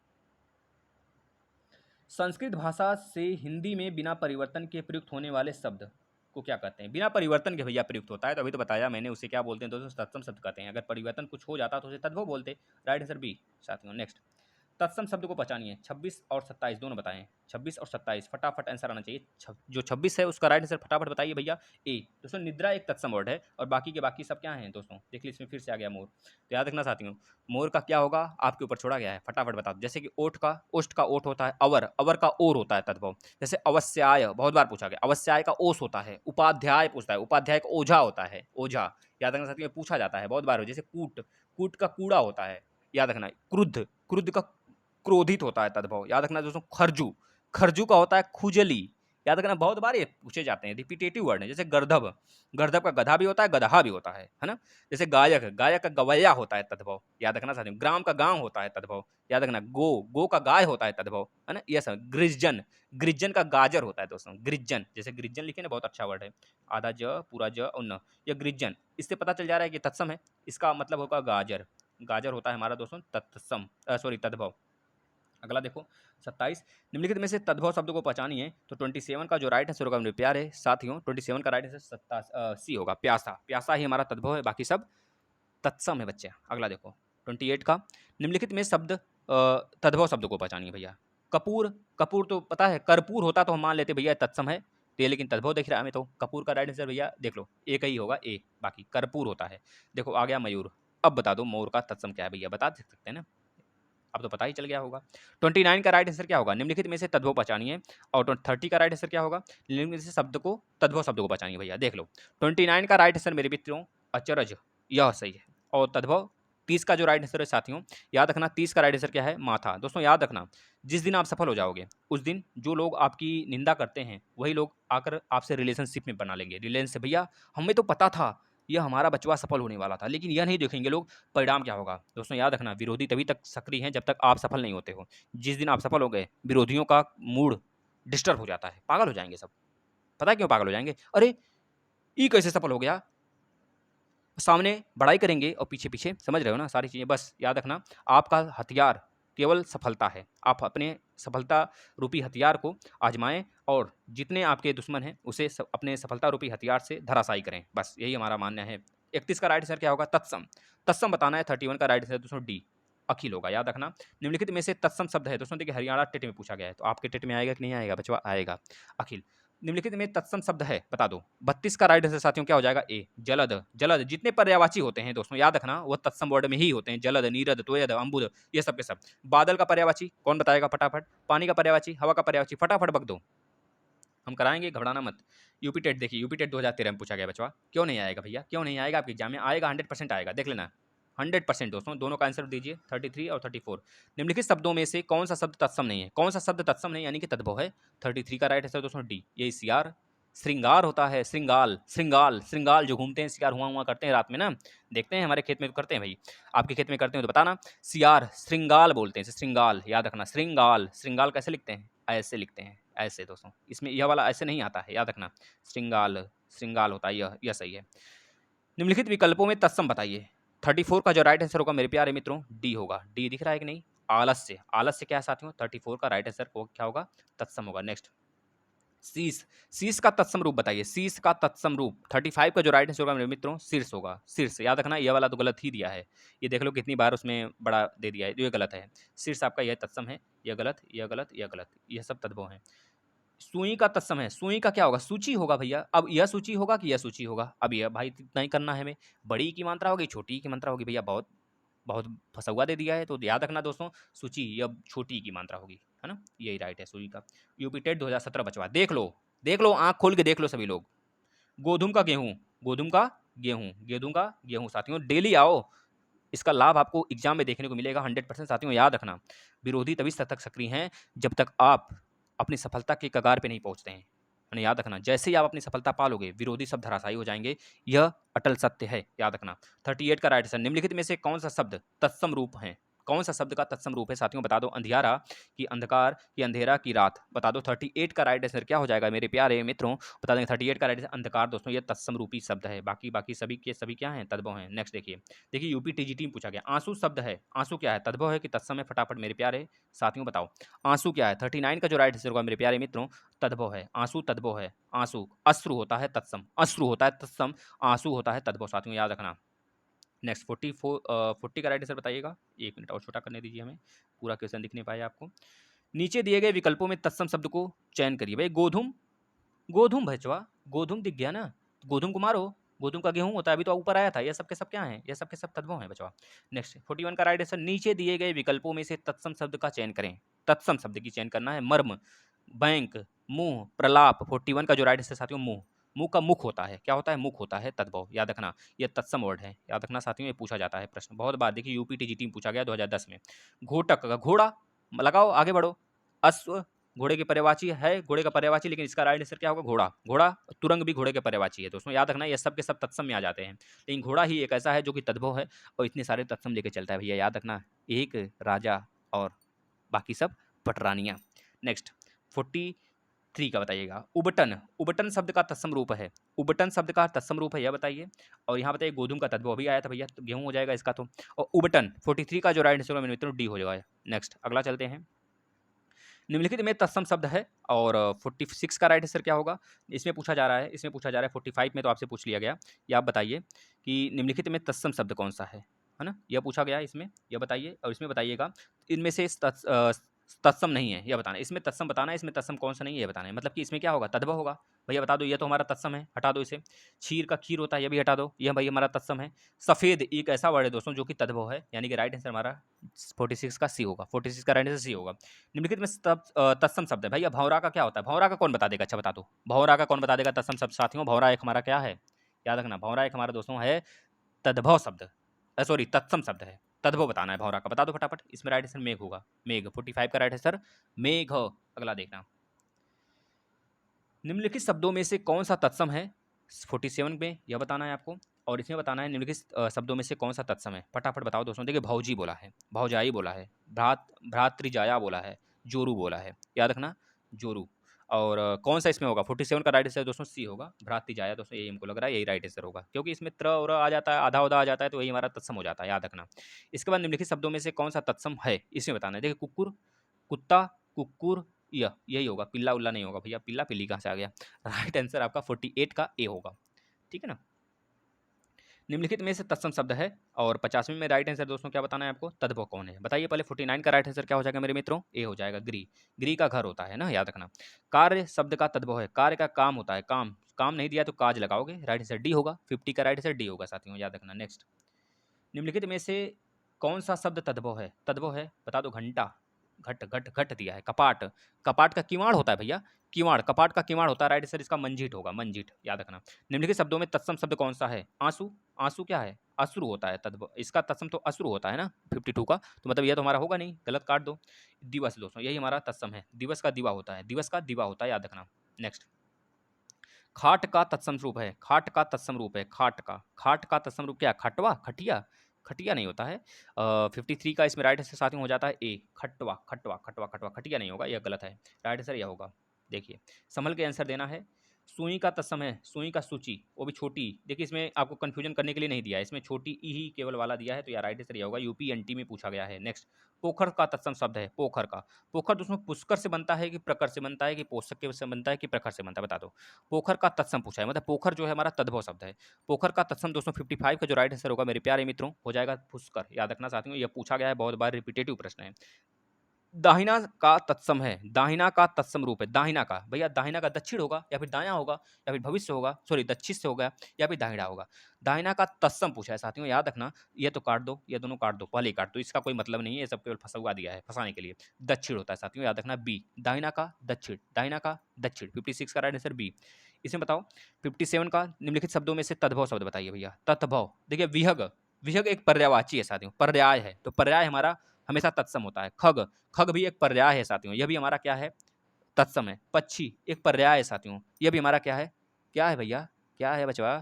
संस्कृत भाषा से हिंदी में बिना परिवर्तन के प्रयुक्त होने वाले शब्द को क्या कहते हैं, बिना परिवर्तन के भैया प्रयुक्त होता है, तो अभी तो बताया मैंने, उसे क्या बोलते हैं दोस्तों, तत्सम शब्द कहते हैं। अगर परिवर्तन कुछ हो जाता तो उसे तद्भव बोलते। राइट आंसर बी साथियों। नेक्स्ट, तत्सम शब्द को पहचानिए, 26 और 27 दोनों बताएं, 26 और 27 फटाफट आंसर आना चाहिए। जो 26 है उसका राइट आंसर फटाफट बताइए भैया, ए। दोस्तों निद्रा एक तत्सम वर्ड है, और बाकी के बाकी सब क्या हैं दोस्तों, देख लीजिए इसमें फिर से आ गया मोर, तो याद रखना साथियों, मोर का क्या होगा आपके ऊपर छोड़ा गया है, फटाफट बता दो। जैसे कि ओठ का, ओष्ठ का ओठ होता है, अवर, अवर का ओर होता है तद्भव। जैसे अवश्याय, बहुत बार पूछा गया, अवश्याय का ओस होता है। उपाध्याय पूछता है, उपाध्याय का ओझा होता है, ओझा, याद रखना साथियों, पूछा जाता है बहुत बार हो। जैसे कूट, कूट का कूड़ा होता है, याद रखना। क्रुद्ध, क्रुद्ध का क्रोधित होता है तद्भव, याद रखना दोस्तों। खरजू, खरजू का होता है खुजली, याद रखना, बहुत बार ये पूछे जाते हैं, रिपीटेटिव वर्ड है। जैसे गर्दभ, गर्दभ का गधा भी होता है, गदहा भी होता है ना। जैसे गायक, गायक का गवैया होता है तद्भव, याद रखना साथियों। ग्राम का गांव होता है तद्भव, याद रखना। गो, गो का गाय होता है तद्भव, है ना, ये सब। गिरिजन, गिरिजन का गाजर होता है दोस्तों, गिरिजन, जैसे गिरिजन लिखे ना, बहुत अच्छा वर्ड है, आधा ज पूरा ज और न, यह गिरिजन। इससे पता चल जा रहा है कि तत्सम है, इसका मतलब होगा गाजर, गाजर होता है हमारा दोस्तों तत्सम, सॉरी तद्भव। अगला देखो 27, निम्नलिखित में से तद्भव शब्द को पहचानिए, तो 27 का जो राइट आंसर होगा मेरे प्यारे साथियों, 27 का राइट आंसर सी होगा, प्यासा। प्यासा ही हमारा तद्भव है, बाकी सब तत्सम है बच्चे। अगला देखो 28 का, निम्नलिखित में शब्द तद्भव शब्द को पहचानिए भैया। कपूर, कपूर तो पता है, कर्पूर होता तो हम मान लेते भैया तत्सम है, तो ये लेकिन तद्भव दिख रहा है हमें, तो कपूर का राइट आंसर भैया देख लो, एक ही होगा, ए, बाकी कर्पूर होता है। देखो आ गया मयूर। अब बता दो मोर का तत्सम क्या है भैया, बता सकते हैं ना, अब तो पता ही चल गया होगा। 29 का राइट आंसर क्या होगा, निम्नलिखित में से तद्भव पहचानिए। और 30 का राइट आंसर क्या होगा, निम्नलिखित में से शब्द को, तद्भव शब्द को पहचानिए भैया, देख लो। 29 का राइट आंसर मेरे मित्रों अचरज, यह सही है। और तद्भव 30 का जो राइट आंसर है साथियों, याद रखना 30 का राइट आंसर क्या है, माथा। दोस्तों याद रखना, जिस दिन आप सफल हो जाओगे उस दिन जो लोग आपकी निंदा करते हैं वही लोग आकर आपसे रिलेशनशिप में बना लेंगे। रिलेशन भैया, हमें तो पता था यह हमारा बचवा सफल होने वाला था, लेकिन यह नहीं देखेंगे लोग परिणाम क्या होगा। दोस्तों याद रखना, विरोधी तभी तक सक्रिय हैं जब तक आप सफल नहीं होते हो। जिस दिन आप सफल हो गए, विरोधियों का मूड डिस्टर्ब हो जाता है, पागल हो जाएंगे सब। पता है क्यों पागल हो जाएंगे, अरे ये कैसे सफल हो गया, सामने बड़ाई करेंगे और पीछे पीछे, समझ रहे हो ना सारी चीज़ें। बस याद रखना, आपका हथियार केवल सफलता है, आप अपने सफलता रूपी हथियार को आजमाएं, और जितने आपके दुश्मन हैं उसे अपने सफलता रूपी हथियार से धराशायी करें, बस यही हमारा मानना है। 31 का राइट आंसर क्या होगा, तत्सम। तत्सम बताना है। 31 का राइट आंसर दोस्तों डी, अखिल होगा, याद रखना। निम्नलिखित में से तत्सम शब्द है दोस्तों, देखिए हरियाणा टेट में पूछा गया है, तो आपके टेट में आएगा कि नहीं आएगा बचवा, आएगा। अखिल, निम्नलिखित में तत्सम शब्द है, बता दो। 32 का राइट आंसर साथियों क्या हो जाएगा, ए। जलद, जलद जितने पर्यायवाची होते हैं दोस्तों याद रखना वो तत्सम वर्ड में ही होते हैं, जलद, नीरद, त्वयद, अम्बुद, ये सब के सब। बादल का पर्यायवाची कौन बताएगा फटाफट, पानी का पर्यायवाची, हवा का पर्यायवाची, फटाफट बक दो, हम कराएंगे, घबराना मत। यूपी टेट देखिए, यूपी टेट 2013 में पूछा गया बचवा, क्यों नहीं आएगा भैया, क्यों नहीं आएगा आपके एग्जाम में, आएगा 100% आएगा, देख लेना 100% दोस्तों। दोनों का आंसर दीजिए 33 और 34। निम्नलिखित शब्दों में से कौन सा शब्द तत्सम नहीं है, कौन सा शब्द तत्सम नहीं यानी कि तद्भव है। 33 का राइट आंसर दोस्तों डी, ये सियार, श्रृंगार होता है, श्रृंगाल, श्रृंगाल, श्रृंगाल जो घूमते हैं सियार, हुआ हुआ करते हैं रात में ना, देखते हैं हमारे खेत में तो करते हैं भाई, आपके खेत में करते हैं तो बताना। सियार श्रृंगाल बोलते हैं, श्रृंगाल याद रखना, श्रृंगाल, श्रृंगाल कैसे लिखते हैं, ऐसे लिखते हैं, ऐसे दोस्तों, इसमें यह वाला ऐसे नहीं आता है, याद रखना, श्रृंगाल, श्रृंगाल होता है, यह सही है। निम्नलिखित विकल्पों में तत्सम बताइए। 34 का जो राइट आंसर होगा मेरे प्यारे मित्रों डी होगा, डी दिख रहा है कि नहीं। आलस्य, आलस्य क्या है साथियों, 34 का राइट आंसर क्या होगा, तत्सम होगा। नेक्स्ट, शीश, शीश का तत्सम रूप बताइए, शीश का तत्सम रूप। 35 का जो राइट आंसर होगा मेरे मित्रों शीर्ष होगा, शीर्ष, याद रखना, ये वाला तो गलत ही दिया है, ये देख लो कितनी बार उसमें बड़ा दे दिया है, ये गलत है। शीर्ष आपका यह तत्सम है, यह गलत, यह गलत, यह गलत, यह सब तद्भव है। सुई का तत्सम है, सुई का क्या होगा, सूची होगा भैया। अब यह सूची होगा कि यह सूची होगा, अब यह भाई इतना ही करना है हमें, बड़ी की मात्रा होगी, छोटी की मात्रा होगी भैया, बहुत बहुत फंसौआ दे दिया है, तो याद रखना दोस्तों, सूची यह छोटी की मात्रा होगी, है ना, यही राइट है सूची का। यूपी टेट 2017 बचवा, देख लो, देख लो, आंख खोल के देख लो सभी लोग। गोधूम का गेहूं, गोधूम का गेहूं, गेहूं का गेहूं साथियों, डेली आओ, इसका लाभ आपको एग्जाम में देखने को मिलेगा 100% साथियों, याद रखना। विरोधी तभी तक सक्रिय हैं जब तक आप अपनी सफलता के कगार पे नहीं पहुंचते हैं, याद रखना, जैसे ही आप अपनी सफलता पालोगे विरोधी सब धराशायी हो जाएंगे, यह अटल सत्य है, याद रखना। 38 का राइट आंसर, निम्नलिखित में से कौन सा शब्द तत्सम रूप है, कौन सा शब्द का तत्सम रूप है साथियों, बता दो। अंधियारा की अंधकार की अंधेरा की रात, बता दो। 38 का राइट आंसर क्या हो जाएगा मेरे प्यारे मित्रों, बता देंगे। 38 का राइट आंसर अंधकार दोस्तों, ये तत्सम रूपी शब्द है, बाकी बाकी सभी के सभी क्या हैं, तद्भव हैं। नेक्स्ट देखिए, देखिए यूपी टीजीटी में पूछा गया, आंसू शब्द है, आंसू क्या है, तद्भव है कि तत्सम है, फटाफट मेरे प्यारे साथियों बताओ, आंसू क्या है। 39 का जो राइट आंसर होगा मेरे प्यारे मित्रों, तद्भव है, आंसू तद्भव है, आंसू, अश्रु होता है तत्सम, अश्रु होता है तत्सम, आंसू होता है तद्भव साथियों, याद रखना। नेक्स्ट 40 का राइट आंसर बताइएगा, एक मिनट और छोटा करने दीजिए हमें, पूरा क्वेश्चन दिख नहीं पाया आपको। नीचे दिए गए विकल्पों में तत्सम शब्द को चयन करिए। भाई गोधूम, गोधूम भचवा, गोधूम दिख गया ना, गोधूम को मारो, गोधूम का गेहूं होता है, अभी तो ऊपर आया था, ये सब के सब क्या हैं, ये सब के सब तत्वों हैं बचवा। नेक्स्ट 41 का राइट आंसर, नीचे दिए गए विकल्पों में से तत्सम शब्द का चयन करें, तत्सम शब्द की चयन करना है। मर्म, बैंक, मुंह, प्रलाप। 41 का जो राइट आंसर साथियों, मुंह, मुंह का मुख होता है, क्या होता है, मुख होता है, तद्भव, याद रखना, यह तत्सम वर्ड है, याद रखना साथियों, ये पूछा जाता है प्रश्न बहुत बार, देखिए यूपी टीजीटी में पूछा गया 2010 में। घोटक का घोड़ा, लगाओ आगे बढ़ो। अश्व, घोड़े की पर्यायवाची है, घोड़े का पर्यायवाची, लेकिन इसका राइट आंसर क्या होगा, घोड़ा, घोड़ा, तुरंग भी घोड़े के पर्यायवाची है दोस्तों, याद रखना, ये सब के सब तत्सम में आ जाते हैं, लेकिन घोड़ा ही एक ऐसा है जो कि तद्भव है और इतने सारे तत्सम लेके चलता है भैया, याद रखना, एक राजा और बाकी सब पटरानियां। नेक्स्ट 43 का बताइएगा, उबटन, उबटन शब्द का तत्सम रूप है, उबटन शब्द का तत्सम रूप है यह बताइए। और यहाँ बताइए गोधूम का तद्भव अभी आया था भैया, तो गेहूं हो जाएगा इसका तो, और उबटन 43 का जो राइट आंसर मेरे मित्रों डी हो जाएगा। नेक्स्ट अगला चलते हैं, निम्नलिखित में तत्सम शब्द है, और 46 का राइट आंसर क्या होगा, इसमें पूछा जा रहा है, इसमें पूछा जा रहा है 45 में तो आपसे पूछ लिया गया, या आप बताइए कि निम्नलिखित में तत्सम शब्द कौन सा है ना, यह पूछा गया है इसमें, यह बताइए, और इसमें बताइएगा इनमें से तत्सम नहीं है यह बताना है, इसमें तत्सम बताना है, इसमें तत्सम कौन सा नहीं है ये बताना है, मतलब कि इसमें क्या होगा, तद्भव होगा। भैया बता दो, ये तो हमारा तत्सम है, हटा दो इसे। क्षीर का खीर होता है, ये भी हटा दो, यह भाई हमारा तत्सम है। सफ़ेद एक ऐसा वर्ड है दोस्तों जो कि तद्भव है, यानी कि राइट आंसर हमारा 46 का सी होगा, 46 का राइट आंसर सी होगा। निम्नलिखित में तत्सम शब्द है, भैया भौरा का क्या होता है, भौरा का कौन बता देगा, अच्छा बता दो, भौरा का कौन बता देगा तत्सम शब्द साथियों, भौरा एक हमारा क्या है, याद रखना, भौरा एक हमारा दोस्तों है तद्भव शब्द, सॉरी तत्सम शब्द है, तद्भव बताना है भौरा का, बता दो फटाफट, इसमें राइट आंसर मेघ होगा, मेघ 45 का राइट आंसर मेघ। अगला देखना, निम्नलिखित शब्दों में से कौन सा तत्सम है, 47 में यह बताना है आपको, और इसमें बताना है निम्नलिखित शब्दों में से कौन सा तत्सम है, फटाफट बताओ दोस्तों। देखिए भौजी बोला है, भौजाई बोला है, भ्रातृजाया बोला है, जोरू बोला है, याद रखना जोरू। और कौन सा इसमें होगा, 47 का राइट आंसर दोस्तों सी होगा, भ्रातृजाया दोस्तों, यही हमको लग रहा है यही राइट आंसर होगा, क्योंकि इसमें त्र और आ जाता है, आधा उधा आ जाता है, तो वही हमारा तत्सम हो जाता है, याद रखना। इसके बाद निम्नलिखित शब्दों में से कौन सा तत्सम है, इसमें बताना है। देखिए कुकुर, कुत्ता, कुकुर, यही होगा, पिल्ला उल्ला नहीं होगा भैया, पिल्ला पिल्ली कहाँ से आ गया, राइट आंसर आपका 48 का ए होगा, ठीक है ना। निम्नलिखित में से तत्सम शब्द है और 50वें में राइट आंसर दोस्तों क्या बताना है आपको, तद्भव कौन है बताइए। पहले 49 का राइट आंसर क्या हो जाएगा मेरे मित्रों, ए हो जाएगा, गृह। गृह का घर होता है ना, याद रखना। कार्य शब्द का तद्भव है, कार्य का काम होता है, काम काम नहीं दिया तो काज लगाओगे, राइट आंसर डी होगा। 50 का राइट आंसर डी होगा साथियों, याद रखना। नेक्स्ट, निम्नलिखित में से कौन सा शब्द तद्भव है, तद्भव है बता दो। घंटा, घट घट घट दिया है। कपाट, कपाट का किवाड़ होता है भैया, किवाड़, कपाट का किवाड़ होता है, राइट आंसर इसका मंजीठ होगा, मंजीठ, याद रखना। निम्नलिखित शब्दों में तत्सम शब्द कौन सा है, आंसू। आंसू क्या है, अश्रु होता है, तद्भव इसका तत्सम तो अश्रु होता है ना 52 का, तो मतलब यह तो हमारा होगा नहीं, गलत काट दो। दिवस दोस्तों यही हमारा तत्सम है, दिवस का दिवा होता है, दिवस का दिवा होता है, याद रखना। नेक्स्ट, खाट का तत्सम रूप है, खाट का तत्सम रूप है, खाट का तत्सम रूप क्या है, खटवा, खटिया, खटिया नहीं होता है। 53 का इसमें राइट आंसर साथियों हो जाता है ए, खटवा, खटवा, खटवा, खटवा, खटिया नहीं होगा, यह गलत है, राइट आंसर यह होगा। देखिए संभल के आंसर देना है। सुई का तत्सम है, सुई का सूची, वो भी छोटी, देखिए इसमें आपको कंफ्यूजन करने के लिए नहीं दिया है, इसमें छोटी ई ही केवल वाला दिया है, तो यार राइट आंसर यह होगा, यूपी एनटी में पूछा गया है। नेक्स्ट, पोखर का तत्सम शब्द है, पोखर का, पोखर दोस्तों पुष्कर से बनता है कि प्रकर से बनता है कि पोषक के से बनता है कि प्रखर से बनता है, बता दो। पोखर का तत्सम पूछा है, मतलब पोखर जो है हमारा तद्भव शब्द है। पोखर का तत्सम दोस्तों 55 का जो राइट आंसर होगा मेरे प्यारे मित्रों हो जाएगा पुष्कर, याद रखना साथियों, यह पूछा गया है, बहुत बार रिपीटेटिव प्रश्न है। दाहिना का तत्सम है, दाहिना का तत्सम रूप है, दाहिना का भैया, दाहिना का दक्षिण होगा या फिर दायां होगा या फिर भविष्य होगा, सॉरी दक्षिण से होगा या फिर दाहिना होगा। दाहिना का तत्सम पूछा है साथियों, याद रखना, ये तो काट दो, ये दोनों काट दो, पहले ही काट दो, इसका कोई मतलब नहीं है, ये सब केवल फंसा हुआ दिया है फंसाने के लिए। दक्षिण होता है साथियों, याद रखना, बी, दाहिना का दक्षिण, दाहिना का दक्षिण। 56 का राइट आंसर बी। इसमें बताओ 57 का निम्नलिखित शब्दों में से तद्भव शब्द बताइए भैया, तद्भव। देखिए विहग, विहग एक पर्यायवाची है साथियों, पर्याय है, तो पर्याय हमारा हमेशा तत्सम होता है। खग, खग भी एक पर्याय है साथियों, यह भी हमारा क्या है, तत्सम है। पक्षी एक पर्याय है साथियों, यह भी हमारा क्या है भैया, क्या है बचवा।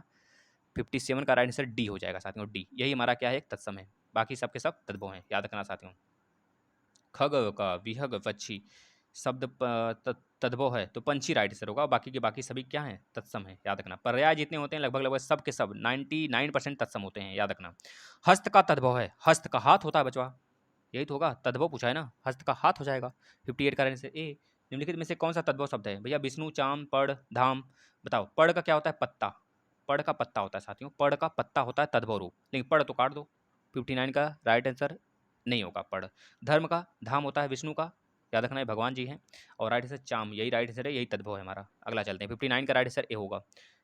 57 का राइट आंसर डी हो जाएगा साथियों, डी, यही हमारा क्या है, एक तत्सम है, बाकी सबके सब तद्भव हैं, याद रखना साथियों। खग का विहग पक्षी शब्द तद्भव है, तो पंछी राइट आंसर होगा, बाकी के बाकी सभी क्या हैं, तत्सम है, याद रखना। पर्याय जितने होते हैं लगभग लगभग सब के सब 99% तत्सम होते हैं, याद रखना। हस्त का तद्भव है, हस्त का हाथ होता है बचवा, यही तो होगा, तद्भव पूछा है ना, हस्त का हाथ हो जाएगा। 58 का आंसर ए। निम्नलिखित में से कौन सा तद्भव शब्द है भैया, विष्णु, चाम, पड़, धाम, बताओ। पड़ का क्या होता है, पत्ता, पड़ का पत्ता होता है साथियों, पड़ का पत्ता होता है तद्भव रूप, लेकिन पड़ तो काट दो, 59 का राइट आंसर नहीं होगा पड़। धर्म का धाम होता है विष्णु का, याद रखना है भगवान जी हैं, और राइट आंसर चाम, यही राइट आंसर है, यही तद्भव है हमारा। अगला चलते हैं, 59 का राइट आंसर ए होगा।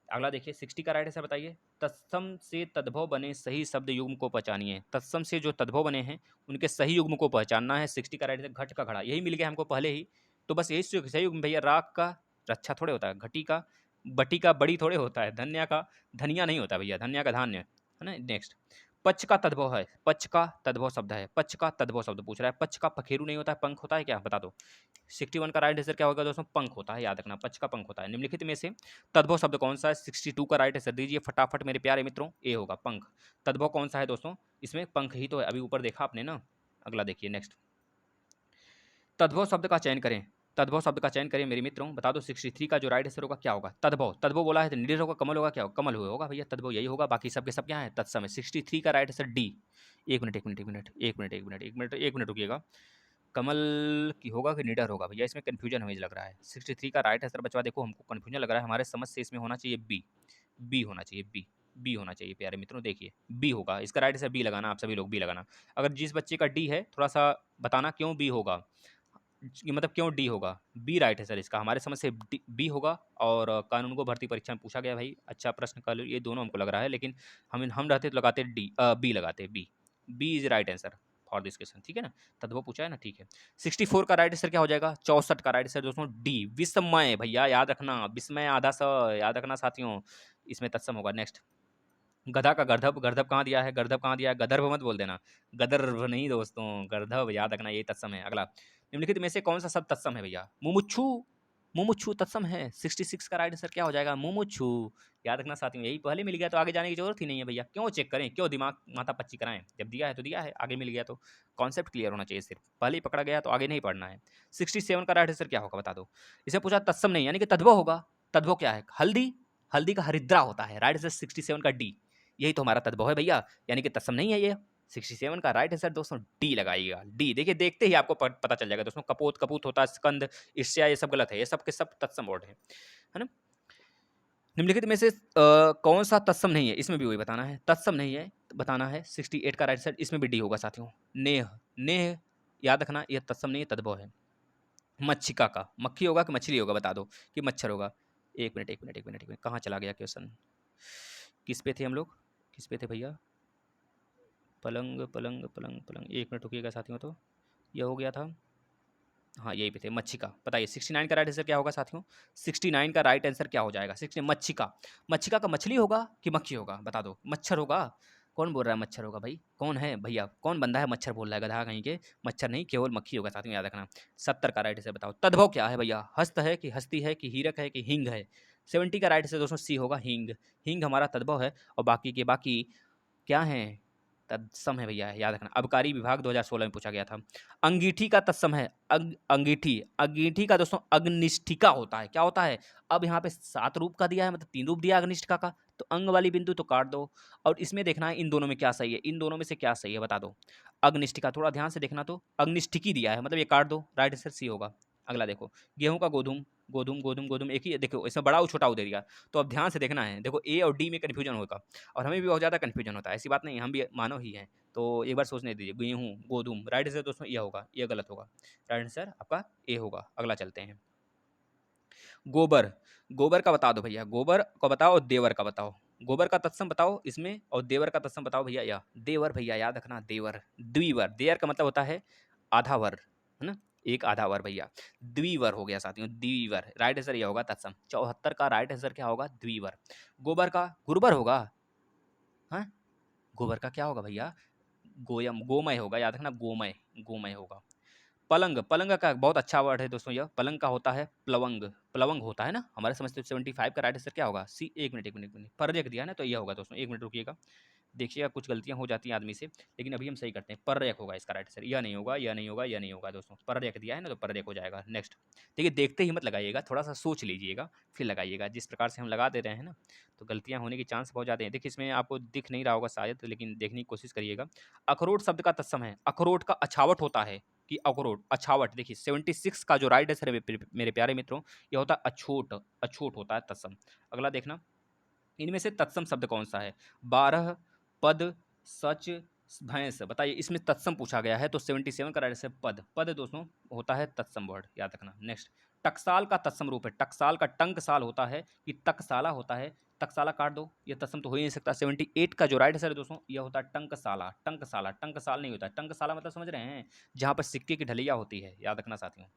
अगला देखिए 60 का राइट आंसर बताइए, तत्सम से तद्भव बने सही शब्द युग्म को पहचानिए। तत्सम से जो तद्भव बने हैं उनके सही युग्म को पहचानना है। 60 का राइट आंसर घट का घड़ा, यही मिल गया हमको पहले ही, तो बस यही सही युग्म भैया। राग का रक्षा थोड़े होता है, घटी का बटी का बड़ी थोड़े होता है, धन्या का धनिया नहीं होता भैया, धन्या का धान्य है ना। नेक्स्ट, पक्ष का तद्भव है, पक्ष का तद्भव शब्द है, पक्ष का तद्भव शब्द पूछ रहा है। पक्ष का पखेरु नहीं होता है, पंख होता है क्या, बता दो। 61 का राइट आंसर क्या होगा दोस्तों, पंख होता है, याद रखना, पक्ष का पंख होता है। निम्नलिखित में से तद्भव शब्द कौन सा है, 62 का राइट आंसर दीजिए फटाफट मेरे प्यारे मित्रों, ए होगा, पंख। तद्भव कौन सा है दोस्तों, इसमें पंख ही तो है, अभी ऊपर देखा आपने ना। अगला देखिए नेक्स्ट, तद्भव शब्द का चयन करें, तद्भव शब्द का चयन करें मेरे मित्रों, बता दो 63 का जो राइट आंसर होगा क्या होगा, तद्भव। तद्भव बोला है तो निडर होगा, कमल होगा, क्या होगा, कमल होगा भैया, तद्भव यही होगा, बाकी सबके सब क्या है, तत्सम है। 63 का राइट आंसर डी। एक मिनट एक मिनट एक मिनट एक मिनट एक मिनट एक मिनट एक मिनट रुकिएगा, कमल की होगा कि निडर होगा भैया, इसमें कन्फ्यूजन हमें लग रहा है। 63 का राइट आंसर बचवा देखो, हमको कन्फ्यूजन लग रहा है, हमारे समझ से इसमें होना चाहिए बी, बी होना चाहिए, बी, बी होना चाहिए प्यारे मित्रों, देखिए बी होगा इसका राइट आंसर, बी लगाना आप सभी लोग, बी लगाना। अगर जिस बच्चे का डी है थोड़ा सा बताना क्यों बी होगा, मतलब क्यों डी होगा, बी राइट है सर इसका, हमारे समझ से बी होगा। और कानून को भर्ती परीक्षा में पूछा गया भाई, अच्छा प्रश्न कल, ये दोनों हमको लग रहा है, लेकिन हम रहते तो लगाते डी, बी लगाते, B, B is right answer for this question, ठीक है ना, तद्भव पूछा है ना, ठीक है। 64 का राइट आंसर क्या हो जाएगा, 64 का राइट आंसर दोस्तों डी, विस्मय भैया, याद रखना, विस्मय आधा स, याद रखना साथियों, इसमें तत्सम होगा। नेक्स्ट, गधा का गर्दभ, गर्दभ कहाँ दिया है, गर्दभ कहाँ दिया है, गदर्भ मत बोल देना, गदर्भ नहीं दोस्तों, गर्दभ, याद रखना, ये तत्सम है। अगला, निम्नलिखित में से कौन सा शब्द तत्सम है भैया, मुमुक्षु, मुमुक्षु तत्सम है। 66 का राइट आंसर क्या हो जाएगा, मुमुक्षु, याद रखना साथियों, यही पहले मिल गया तो आगे जाने की जरूरत ही नहीं है भैया, क्यों चेक करें, क्यों दिमाग माथा पच्ची कराएं, जब दिया है तो दिया है, आगे मिल गया तो कॉन्सेप्ट क्लियर होना चाहिए, सिर्फ पहले ही पकड़ा गया तो आगे नहीं पढ़ना है। 67 का राइट आंसर क्या होगा बता दो, इसे पूछा तत्सम नहीं, यानी कि तद्भव होगा। तद्भव क्या है, हल्दी, हल्दी का हरिद्रा होता है, राइट आंसर 67 का डी, यही तो हमारा तद्भव है भैया, यानी कि तत्सम नहीं है ये। 67 का राइट आंसर दोस्तों डी लगाइएगा, डी, देखिए देखते ही आपको पता चल जाएगा दोस्तों, कपोत कपूत होता है, स्कंद, ईर्ष्या, ये सब गलत है, ये सब के सब तत्सम वर्ड है ना। निम्नलिखित में से कौन सा तत्सम नहीं है, इसमें भी वही बताना है, तत्सम नहीं है बताना है। 68 का राइट साइड, इसमें भी डी होगा साथियों। नेह, नेह याद रखना, यह तत्सम नहीं है, तद्भव है। मच्छिका का, मक्खी होगा कि मछली होगा, बता दो कि मच्छर होगा। एक मिनट एक मिनट एक मिनट एक मिनट, कहाँ चला गया क्वेश्चन? किस पे थे हम लोग, किस पे थे भैया? पलंग पलंग पलंग पलंग, एक मिनट रुकिएगा साथियों। तो यह हो गया था, हाँ यही पे थे, मच्छिका। बताइए 69 का राइट आंसर क्या होगा साथियों? 69 का राइट आंसर क्या हो जाएगा? 60 मच्छिका। मच्छिका का मछली होगा कि मक्खी होगा, बता दो। मच्छर होगा। कौन बोल रहा है मच्छर होगा भाई? कौन है भैया, कौन बंदा है मच्छर बोल रहा है? गधा कहीं के। मच्छर नहीं, केवल मक्खी होगा साथियों, याद रखना। 70 का राइट आंसर बताओ। तद्भव क्या है भैया? हस्त है कि हस्ती है कि हीरक है कि हिंग है? 70 का राइट आंसर दोस्तों सी होगा, हिंग। हिंग हमारा तद्भव है, और बाकी के बाकी क्या है? तत्सम है भैया, याद रखना। अबकारी विभाग 2016 में पूछा गया था। अंगीठी का तत्सम है, अंगीठी। अंगीठी का दोस्तों अग्निष्ठिका होता है। क्या होता है? अब यहाँ पे 7 रूप का दिया है, मतलब 3 रूप दिया अग्निष्ठिका का, तो अंग वाली बिंदु तो काट दो। और इसमें देखना है इन दोनों में क्या सही है, इन दोनों में से क्या सही है बता दो। अग्निष्ठिका, थोड़ा ध्यान से देखना, तो अग्निष्ठिकी दिया है, मतलब ये काट दो, राइट आंसर सी होगा। अगला देखो, गेहूं का गोधूम, गोधूम गोधूम गोधूम एक ही है, देखो इसमें बड़ा छोटा दे दिया, तो अब ध्यान से देखना है। देखो ए और डी में कन्फ्यूजन होगा, और हमें भी बहुत ज़्यादा कन्फ्यूजन होता है, ऐसी बात नहीं, हम भी मानव ही हैं। तो एक बार सोचने दीजिए, गेहूँ गोधूम, राइट आंसर दोस्तों ये होगा, ये गलत होगा। राइट आंसर आपका ए होगा। अगला चलते हैं। गोबर, गोबर का बता दो भैया, गोबर का बताओ और देवर का बताओ। गोबर का तत्सम बताओ इसमें, और देवर का तत्सम बताओ भैया। या देवर भैया, याद रखना देवर। द्विवर, देवर का मतलब होता है आधा वर, है ना, एक आधा वर भैया। द्विवर हो गया साथियों, द्विवर। राइट आंसर ये होगा तत्सम। 74 का राइट आंसर क्या होगा? द्विवर। गोबर का गुरुबर होगा। हाँ, गोबर का क्या होगा भैया? गोयम, गोमय होगा, याद रखना, गोमय, गोमय होगा। पलंग, पलंग का बहुत अच्छा वर्ड है दोस्तों, यह पलंग का होता है प्लवंग। प्लवंग होता है ना हमारे, समझते हो। 75 का राइट आंसर क्या होगा? सी। एक मिनट एक मिनट एक मिनट, पर दिया है ना, तो यह होगा दोस्तों। एक मिनट रुकिएगा, देखिएगा कुछ गलतियां हो जाती हैं आदमी से, लेकिन अभी हम सही करते हैं। पर्यक होगा इसका राइट आंसर, यह नहीं होगा, यह नहीं होगा, यह नहीं होगा दोस्तों। पर्यक दिया है ना, तो पर्यक हो जाएगा। नेक्स्ट देखिए, देखते ही मत लगाइएगा, थोड़ा सा सोच लीजिएगा फिर लगाइएगा। जिस प्रकार से हम लगा दे रहे हैं ना, तो गलतियां होने के चांस बहुत ज़्यादा हैं। देखिए इसमें आपको दिख नहीं रहा होगा शायद, लेकिन देखने की कोशिश करिएगा। अखरोट शब्द का तत्सम है, अखरोट का अछावट होता है कि अखरोट? अछावट। देखिए 76 का जो राइट आंसर है मेरे प्यारे मित्रों, यह होता है अछूट, अछूट होता है तत्सम। अगला देखना, इनमें से तत्सम शब्द कौन सा है? 12 पद, सच, भैंस। बताइए इसमें तत्सम पूछा गया है, तो 77 का राइट आंसर पद। पद दोस्तों होता है तत्सम वर्ड, याद रखना। नेक्स्ट, टकसाल का तत्सम रूप है। टकसाल का टंकसाल होता है कि तकसाला होता है? टकसाला काट दो, ये तत्सम तो हो ही नहीं सकता। 78 का जो राइट आंसर है दोस्तों, यह होता है टंकसाला। टंकसाला, टंकसाल नहीं होता है। टंकसाला मतलब समझ रहे हैं, जहाँ पर सिक्के की ढलैया होती है, याद रखना साथियों।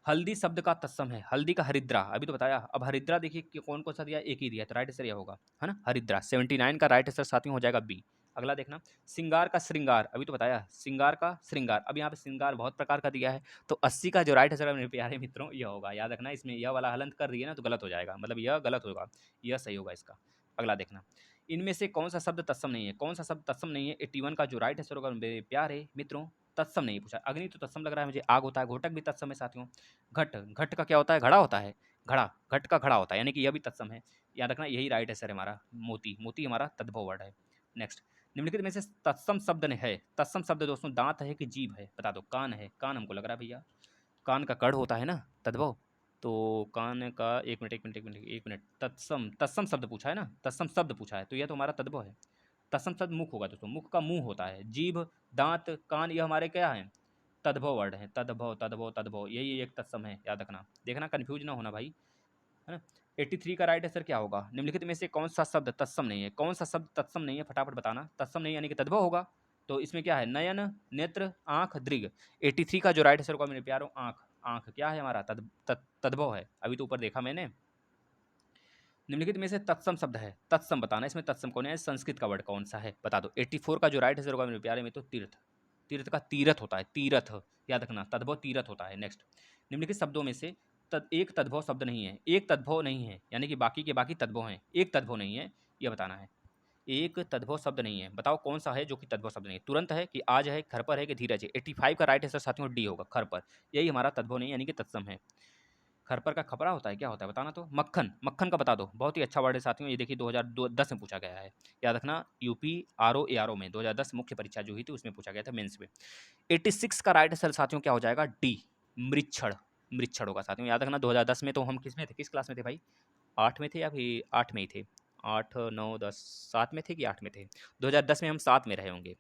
हल्दी शब्द का तत्सम है, हल्दी का हरिद्रा, अभी तो बताया। अब हरिद्रा देखिए कि कौन कौन सा दिया, एक ही दिया, तो राइट आंसर यह होगा, है ना, हरिद्रा। 79 का राइट आंसर साथियों हो जाएगा बी। अगला देखना, सिंगार का श्रृंगार, अभी तो बताया। सिंगार का श्रृंगार, अब यहाँ पे श्रृंगार बहुत प्रकार का दिया है, तो 80 का जो राइट आंसर है मेरे प्यारे मित्रों, यह होगा। याद रखना, इसमें यह वाला हलंत कर दिए ना, तो गलत हो जाएगा, मतलब यह गलत होगा, यह सही होगा इसका। अगला देखना, इनमें से कौन सा शब्द तत्सम नहीं है? कौन सा शब्द तत्सम नहीं है? 81 का जो राइट आंसर होगा मेरे प्यारे मित्रों, तत्सम नहीं पूछा। अग्नि तो तत्सम लग रहा है मुझे, आग होता है, घोटक भी तत्सम है साथियों। घट, घट का क्या होता है? घड़ा होता है, घड़ा, घट का घड़ा होता है, यानी कि यह भी तत्सम है। याद रखना, यही राइट आंसर है हमारा। मोती, मोती हमारा तद्भव वर्ड है। नेक्स्ट, निम्नलिखित में से तत्सम शब्द ने है, तत्सम शब्द दोस्तों दांत है कि जीभ है? बता दो। कान है, कान हमको लग रहा है भैया, कान का कड़ होता है ना तद्भव, तो कान का, एक मिनट एक मिनट एक मिनट एक मिनट, तत्सम, तत्सम शब्द पूछा है ना, तत्सम शब्द पूछा है, तो यह तो हमारा तद्भव है। तत्सम शब्द मुख होगा दोस्तों, मुख का मुंह होता है। जीभ, दांत, कान, ये हमारे क्या है? तद्भव वर्ड है। तद्भव तद्भव तद्भव, यही एक तत्सम है, याद रखना। देखना कन्फ्यूज ना होना भाई, है ना। 83 का राइट आंसर क्या होगा? निम्नलिखित में से कौन सा शब्द तत्सम नहीं है? कौन सा शब्द तत्सम नहीं है, फटाफट बताना। तत्सम नहीं यानी कि तद्भव होगा, तो इसमें क्या है? नयन, नेत्र, आंख, दृग। 83 का जो राइट आंसर होगा मेरे प्यारों, आंख। आंख क्या है हमारा? तद्भव है, अभी तो ऊपर देखा मैंने। निम्नलिखित में से तत्सम शब्द है, तत्सम बताना, इसमें तत्सम कौन है? संस्कृत का वर्ड कौन सा है, बता दो। 84 का जो राइट आंसर होगा मेरे प्यारे में, तो तीर्थ। तीर्थ का तीरथ होता है, तीरथ, याद रखना, तद्भव तीरथ होता है। नेक्स्ट, निम्नलिखित शब्दों में से एक तद्भव शब्द नहीं है, एक तद्भव नहीं है, यानी कि बाकी के बाकी तद्भव हैं, एक तद्भव नहीं है, यह बताना है। एक तद्भव शब्द नहीं है, बताओ कौन सा है जो कि तद्भव शब्द नहीं है? तुरंत है कि आज है, घर पर है कि धीरज है? 85 का राइट आंसर साथियों डी होगा, खर पर। यही हमारा तद्भव नहीं, यानी कि तत्सम है। खरपर का खपरा होता है, क्या होता है बताना तो। मक्खन, मक्खन का बता दो, बहुत ही अच्छा वर्ड है साथियों। ये देखिए 2010 में पूछा गया है, याद रखना। यूपी आरओ एआरओ में 2010 मुख्य परीक्षा जो हुई थी उसमें पूछा गया था, मेंस में। 86 का राइट आंसर साथियों क्या हो जाएगा? डी, मृक्षण। मृक्षण होगा साथियों, याद रखना। 2010 में तो हम किस में थे, किस क्लास में थे भाई? 8 में थे या फिर 8 में ही थे? 8, 9, 10 7 में थे कि 8 में थे? 2010 में हम 7 में रहे होंगे।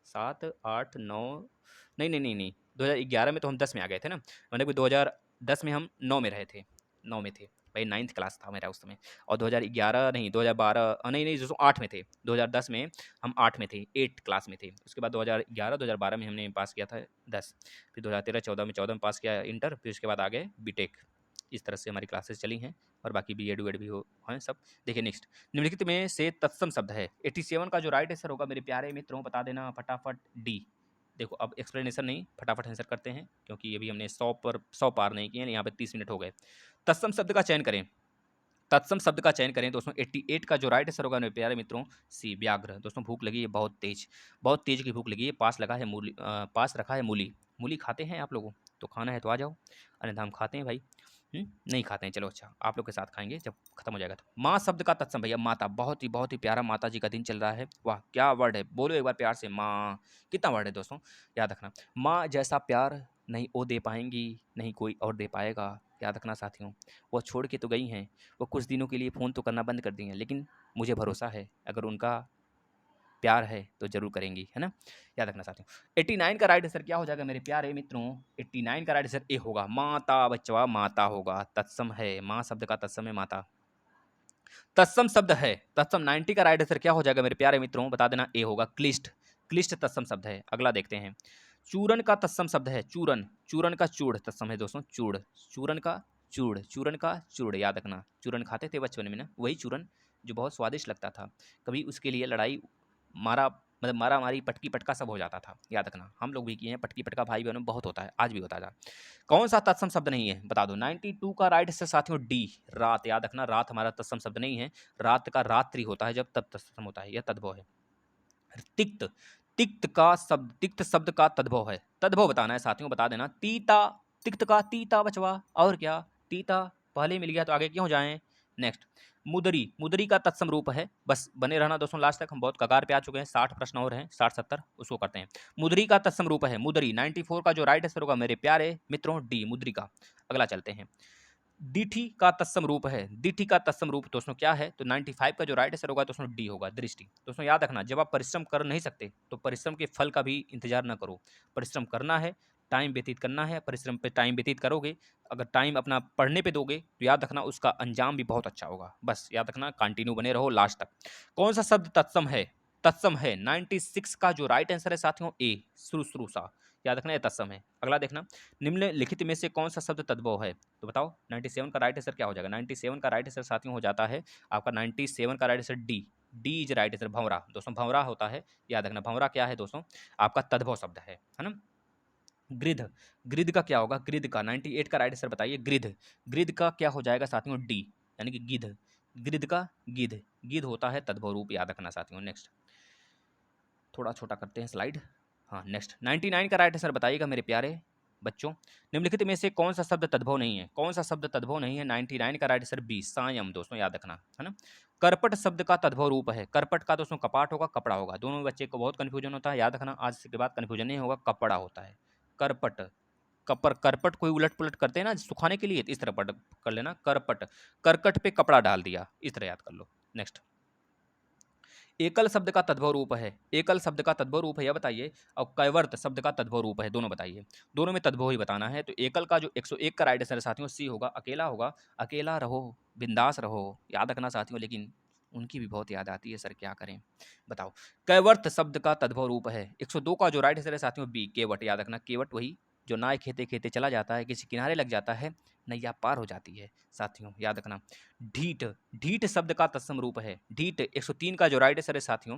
7, 8, 9 नहीं, नहीं, नहीं, नहीं 2011 में तो हम 10 में आ गए थे ना, मतलब कि 2010 में हम 9 में रहे थे, 9 में थे। भाई 9th क्लास था मेरा उस समय और 2011 नहीं 2012 नहीं, नहीं 8 में थे। 2010 में हम 8 में थे, 8th क्लास में थे। उसके बाद 2011, 2012 में हमने पास किया था 10, फिर 2013-14 में 14 में पास किया इंटर, फिर उसके बाद आ गए बीटेक। इस तरह से हमारी क्लासेस चली हैं और बाकी बीएड वीएड भी हो हैं सब। देखिए नेक्स्ट, निम्नलिखित में से तत्सम शब्द है। 87 का जो राइट आंसर होगा मेरे प्यारे मित्रों बता देना फटाफट डी। देखो अब एक्सप्लेनेशन नहीं, फटाफट आंसर करते हैं क्योंकि अभी हमने 100 पार नहीं किए हैं, यहाँ पे 30 मिनट हो गए। तत्सम शब्द का चयन करें। तत्सम शब्द का चयन करें दोस्तों। 88 का जो राइट आंसर होगा मेरे प्यारे मित्रों सी व्याघ्र। दोस्तों भूख लगी है बहुत तेज की भूख लगी है। पास लगा है मूली, पास रखा है मूली। मूली खाते हैं आप लोगों? तो खाना है तो आ जाओ, अन्यथा हम खाते हैं भाई। नहीं खाते हैं, चलो अच्छा आप लोग के साथ खाएंगे जब खत्म हो जाएगा। तो माँ शब्द का तत्सम भैया माता, बहुत ही प्यारा माता जी का दिन चल रहा है। वाह क्या वर्ड है, बोलो एक बार प्यार से माँ। कितना वर्ड है दोस्तों, याद रखना। माँ जैसा प्यार नहीं वो दे पाएंगी, नहीं कोई और दे पाएगा। याद रखना साथियों, वो छोड़ के तो गई हैं, वो कुछ दिनों के लिए फ़ोन तो करना बंद कर दी हैं, लेकिन मुझे भरोसा है अगर उनका प्यार है तो ज़रूर करेंगी, है ना। याद रखना साथियों। 89 का राइट आंसर क्या हो जाएगा मेरे प्यारे मित्रों? 89 का राइट आंसर ए होगा, माता बच्चवा माता होगा। तत्सम है, माँ शब्द का तत्सम है माता। तत्सम शब्द है, तत्सम 90 का राइट आंसर क्या हो जाएगा मेरे प्यारे मित्रों? बता देना ए होगा, क्लिष्ट। क्लिष्ट तत्सम शब्द है। अगला देखते हैं, चूरन का तत्सम शब्द है चूरन। चूरन का चूड़ तत्सम है दोस्तों, चूड़। चूरन का चूड़, चूरन का चूड़। याद रखना, चूरन खाते थे बचपन में ना, वही चूरन जो बहुत स्वादिष्ट लगता था। कभी उसके लिए लड़ाई मारा मतलब मारा मारी पटकी पटका सब हो जाता था। याद रखना, हम लोग भी किए हैं, पटकी पटका भाई बहनों में बहुत होता है, आज भी होता था। कौन सा तत्सम शब्द नहीं है बता दो। 92 का राइट से साथियों डी, रात। याद रखना, रात हमारा तत्सम शब्द नहीं है। रात का रात्रि होता है जब तब तत्सम होता है, यह तद्भव है। तिक्त, तिक्त शब्द का तद्भव है। तद्भव बताना है साथियों, बता देना। तीता, तिक्त का तीता बचवा, और क्या तीता पहले मिल गया तो आगे क्यों जाएं। नेक्स्ट, मुदरी, मुदरी का तत्सम रूप है। बस बने रहना दोस्तों लास्ट तक, हम बहुत कगार पे आ चुके हैं। 60 प्रश्न और हैं, 60-70 उसको करते हैं। मुदरी का तत्सम रूप है मुदरी। 94 का जो राइट आंसर होगा मेरे प्यारे मित्रों डी, मुद्री का। अगला चलते हैं, दिठी का तत्सम रूप है। दिठी का तत्सम रूप दोस्तों क्या है? तो 95 का जो राइट आंसर होगा दोस्तों डी होगा, दृष्टि। दोस्तों याद रखना, जब आप परिश्रम कर नहीं सकते तो परिश्रम के फल का भी इंतजार न करो। परिश्रम करना है, टाइम व्यतीत करना है, परिश्रम पे टाइम व्यतीत करोगे, अगर टाइम अपना पढ़ने पे दोगे तो याद रखना उसका अंजाम भी बहुत अच्छा होगा। बस याद रखना, कंटिन्यू बने रहो लास्ट तक। कौन सा शब्द तत्सम है? तत्सम है 96 का जो राइट आंसर है साथियों ए, शुरू सा। याद रखना ये तत्सम है। अगला देखना, निम्नलिखित में से कौन सा शब्द तद्भव है? तो बताओ 97 का राइट आंसर क्या हो जाएगा? 97 का राइट आंसर साथियों हो जाता है आपका 97 का right answer D. D is right answer, भंवरा। दोस्तों भंवरा होता है, याद रखना। भंवरा क्या है दोस्तों? आपका तद्भव शब्द है ना। गृध, गृध का क्या होगा? गृध का 98 का राइट आंसर बताइए। गृध, गृध का क्या हो जाएगा साथियों? डी, यानी कि गिध। गृध का गिध, गिध होता है तद्भव रूप, याद रखना साथियों। नेक्स्ट, थोड़ा छोटा करते हैं स्लाइड। हाँ नेक्स्ट, 99 का राइट आंसर बताइएगा मेरे प्यारे बच्चों। निम्नलिखित में से कौन सा शब्द तद्भव नहीं है? कौन सा शब्द तद्भव नहीं है? 99 का राइट आंसर बी, सायं। दोस्तों याद रखना, है ना। करपट शब्द का तद्भव रूप है। करपट का दोस्तों कपाट होगा, कपड़ा होगा। दोनों बच्चे को बहुत कंफ्यूजन होता है, याद रखना आज के बाद कंफ्यूजन नहीं होगा, कपड़ा होता है। करपट, कपर करपट कोई उलट पुलट करते हैं ना सुखाने के लिए, इस तरह पट कर लेना करपट। करकट पे कपड़ा डाल दिया, इस तरह याद कर लो। नेक्स्ट, एकल शब्द का तद्भव रूप है। एकल शब्द का तद्भव रूप है यह बताइए, और कैवर्त शब्द का तद्भव रूप है, दोनों बताइए। दोनों में तद्भव ही बताना है। तो एकल का जो 101 का राइट आंसर साथियों सी होगा, अकेला होगा। अकेला रहो, बिंदास रहो, याद रखना साथियों। लेकिन उनकी भी बहुत याद आती है सर, क्या करें बताओ। कैवर्त शब्द का तद्भव रूप है। 102 का जो राइट आंसर है साथियों बी, केवट। याद रखना, केवट वही जो नाय खेते खेते चला जाता है, किसी किनारे लग जाता है, नैया पार हो जाती है साथियों, याद रखना। ढीठ, ढीठ शब्द का तत्सम रूप है। ढीठ 103 का जो राइट आंसर है साथियों,